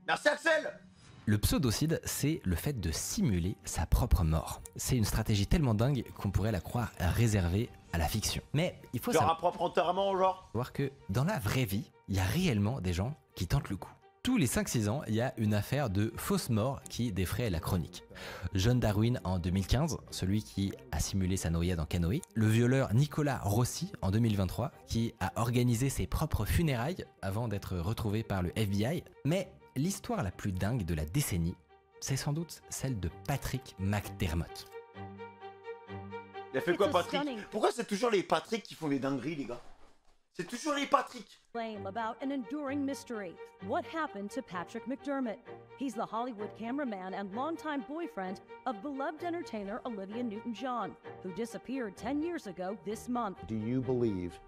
Merci Axel. Le pseudocide, c'est le fait de simuler sa propre mort. C'est une stratégie tellement dingue qu'on pourrait la croire réservée à la fiction. Mais il faut savoir un propre enterrement, genre. Voir que dans la vraie vie, il y a réellement des gens qui tentent le coup. Tous les 5-6 ans, il y a une affaire de fausse mort qui défraie la chronique. John Darwin en 2015, celui qui a simulé sa noyade en canoë. Le violeur Nicolas Rossi en 2023, qui a organisé ses propres funérailles avant d'être retrouvé par le FBI. Mais l'histoire la plus dingue de la décennie, c'est sans doute celle de Patrick McDermott. Il a fait quoi Patrick? Pourquoi c'est toujours les Patrick qui font des dingueries les gars? C'est toujours les Patrick. About an enduring mystery. What happened to Patrick McDermott? He's the Hollywood cameraman and longtime boyfriend of beloved entertainer Olivia Newton-John, who disappeared 10 years ago this month. Do you believe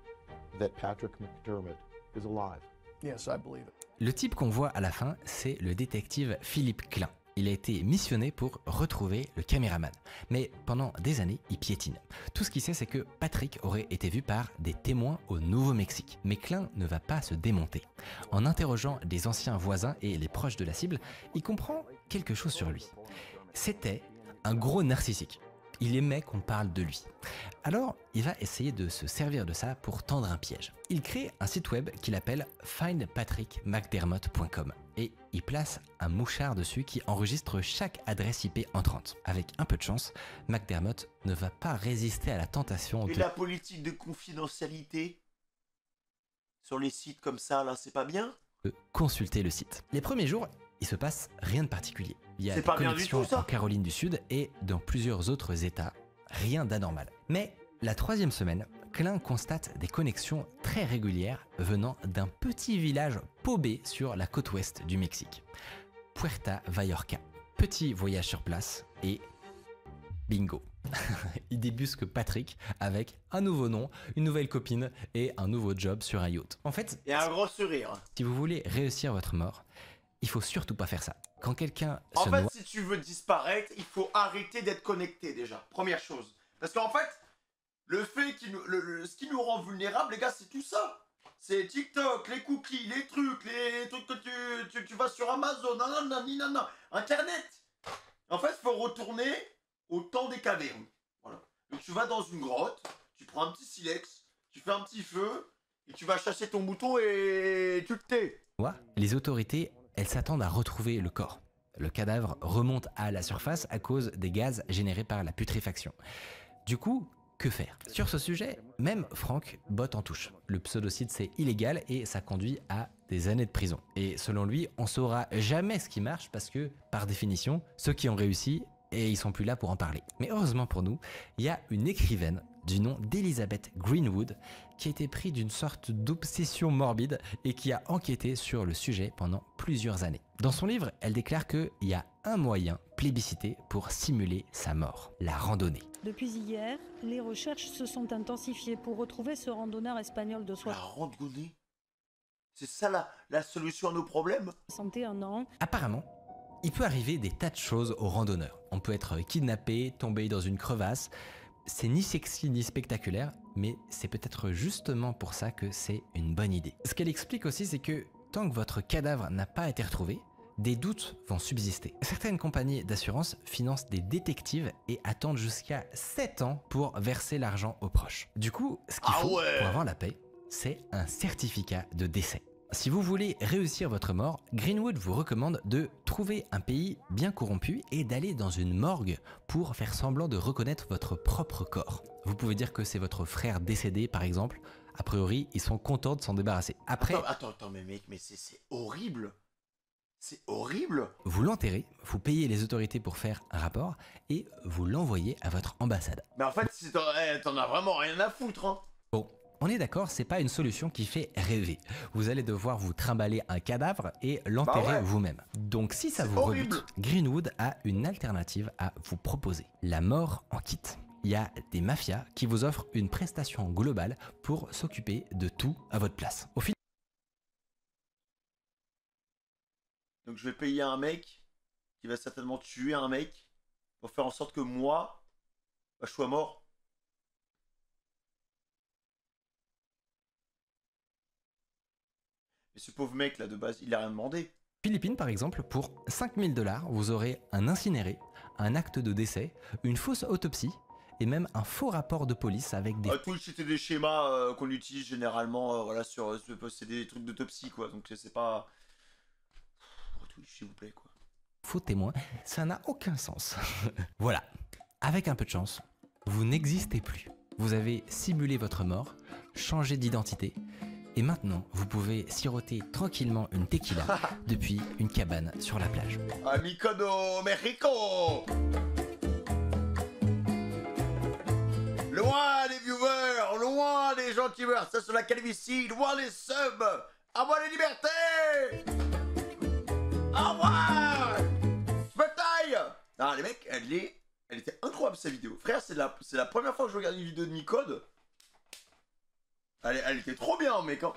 that Patrick McDermott is alive? Yes, I believe it. Le type qu'on voit à la fin, c'est le détective Philippe Klein. Il a été missionné pour retrouver le caméraman. Mais pendant des années, il piétine. Tout ce qu'il sait, c'est que Patrick aurait été vu par des témoins au Nouveau-Mexique. Mais Klein ne va pas se démonter. En interrogeant des anciens voisins et les proches de la cible, il comprend quelque chose sur lui. C'était un gros narcissique. Il aimait qu'on parle de lui. Alors, il va essayer de se servir de ça pour tendre un piège. Il crée un site web qu'il appelle findpatrickmcdermott.com et il place un mouchard dessus qui enregistre chaque adresse IP entrante. Avec un peu de chance, McDermott ne va pas résister à la tentation Et de... la politique de confidentialité sur les sites comme ça, là, c'est pas bien? Consulter le site. Les premiers jours, il se passe rien de particulier. Il y a C'est des pas bien du connexions tout, ça. en Caroline du Sud et dans plusieurs autres États. Rien d'anormal. Mais la 3e semaine, Klein constate des connexions très régulières venant d'un petit village paumé sur la côte ouest du Mexique. Puerto Vallarta. Petit voyage sur place et bingo. Il débusque Patrick avec un nouveau nom, une nouvelle copine et un nouveau job sur un yacht. En fait, Et un gros sourire. si vous voulez réussir votre mort, il faut surtout pas faire ça. Quand quelqu'un En se fait, noie... si tu veux disparaître, il faut arrêter d'être connecté déjà. Première chose. Parce qu'en fait, le fait qui nous, ce qui nous rend vulnérables, les gars, c'est tout ça. C'est TikTok, les cookies, les trucs que tu vas sur Amazon, nanana, Internet. En fait, il faut retourner au temps des cavernes. Voilà. Donc tu vas dans une grotte, tu prends un petit silex, tu fais un petit feu, et tu vas chasser ton mouton et tu te tais. Les autorités, elles s'attendent à retrouver le corps. Le cadavre remonte à la surface à cause des gaz générés par la putréfaction. Du coup, que faire? Sur ce sujet, même Franck botte en touche. Le pseudocide, c'est illégal et ça conduit à des années de prison. Et selon lui, on saura jamais ce qui marche parce que, par définition, ceux qui ont réussi, et ils sont plus là pour en parler. Mais heureusement pour nous, il y a une écrivaine du nom d'Elizabeth Greenwood qui a été prise d'une sorte d'obsession morbide et qui a enquêté sur le sujet pendant plusieurs années. Dans son livre, elle déclare qu'il y a un moyen plébiscité pour simuler sa mort, la randonnée. Depuis hier, les recherches se sont intensifiées pour retrouver ce randonneur espagnol de La randonnée? C'est ça la solution à nos problèmes? 61 ans. Apparemment, il peut arriver des tas de choses aux randonneurs. On peut être kidnappé, tomber dans une crevasse. C'est ni sexy ni spectaculaire, mais c'est peut-être justement pour ça que c'est une bonne idée. Ce qu'elle explique aussi, c'est que tant que votre cadavre n'a pas été retrouvé, des doutes vont subsister. Certaines compagnies d'assurance financent des détectives et attendent jusqu'à 7 ans pour verser l'argent aux proches. Du coup, ce qu'il faut pour avoir la paix, c'est un certificat de décès. Si vous voulez réussir votre mort, Greenwood vous recommande de trouver un pays bien corrompu et d'aller dans une morgue pour faire semblant de reconnaître votre propre corps. Vous pouvez dire que c'est votre frère décédé par exemple. A priori, ils sont contents de s'en débarrasser. Après, Attends, mais mec, mais c'est horrible. C'est horrible. Vous l'enterrez, vous payez les autorités pour faire un rapport et vous l'envoyez à votre ambassade. Mais en fait, t'en as vraiment rien à foutre, hein. Bon, on est d'accord, c'est pas une solution qui fait rêver. Vous allez devoir vous trimballer un cadavre et l'enterrer vous-même. Donc si ça vous rebute, Greenwood a une alternative à vous proposer. La mort en kit. Il y a des mafias qui vous offrent une prestation globale pour s'occuper de tout à votre place. Au final, Donc je vais payer un mec qui va certainement tuer un mec pour faire en sorte que moi, je sois mort. Mais ce pauvre mec là de base, il a rien demandé. Philippines par exemple, pour 5000 $, vous aurez un incinéré, un acte de décès, une fausse autopsie et même un faux rapport de police avec des... Twitch c'était des schémas qu'on utilise généralement voilà, c'est des trucs d'autopsie quoi, donc c'est pas... Twitch s'il vous plaît quoi. Faux témoins, ça n'a aucun sens. Voilà, avec un peu de chance, vous n'existez plus. Vous avez simulé votre mort, changé d'identité, et maintenant vous pouvez siroter tranquillement une tequila depuis une cabane sur la plage. Amico do Mexico. Loin les viewers, loin les gens qui meurent, ça sur la calvitie, loin les subs, à moi les libertés. Au revoir. Bataille. Non les mecs, elle était incroyable sa vidéo. Frère, c'est la première fois que je regarde une vidéo de Nicode. Elle était trop bien mec hein.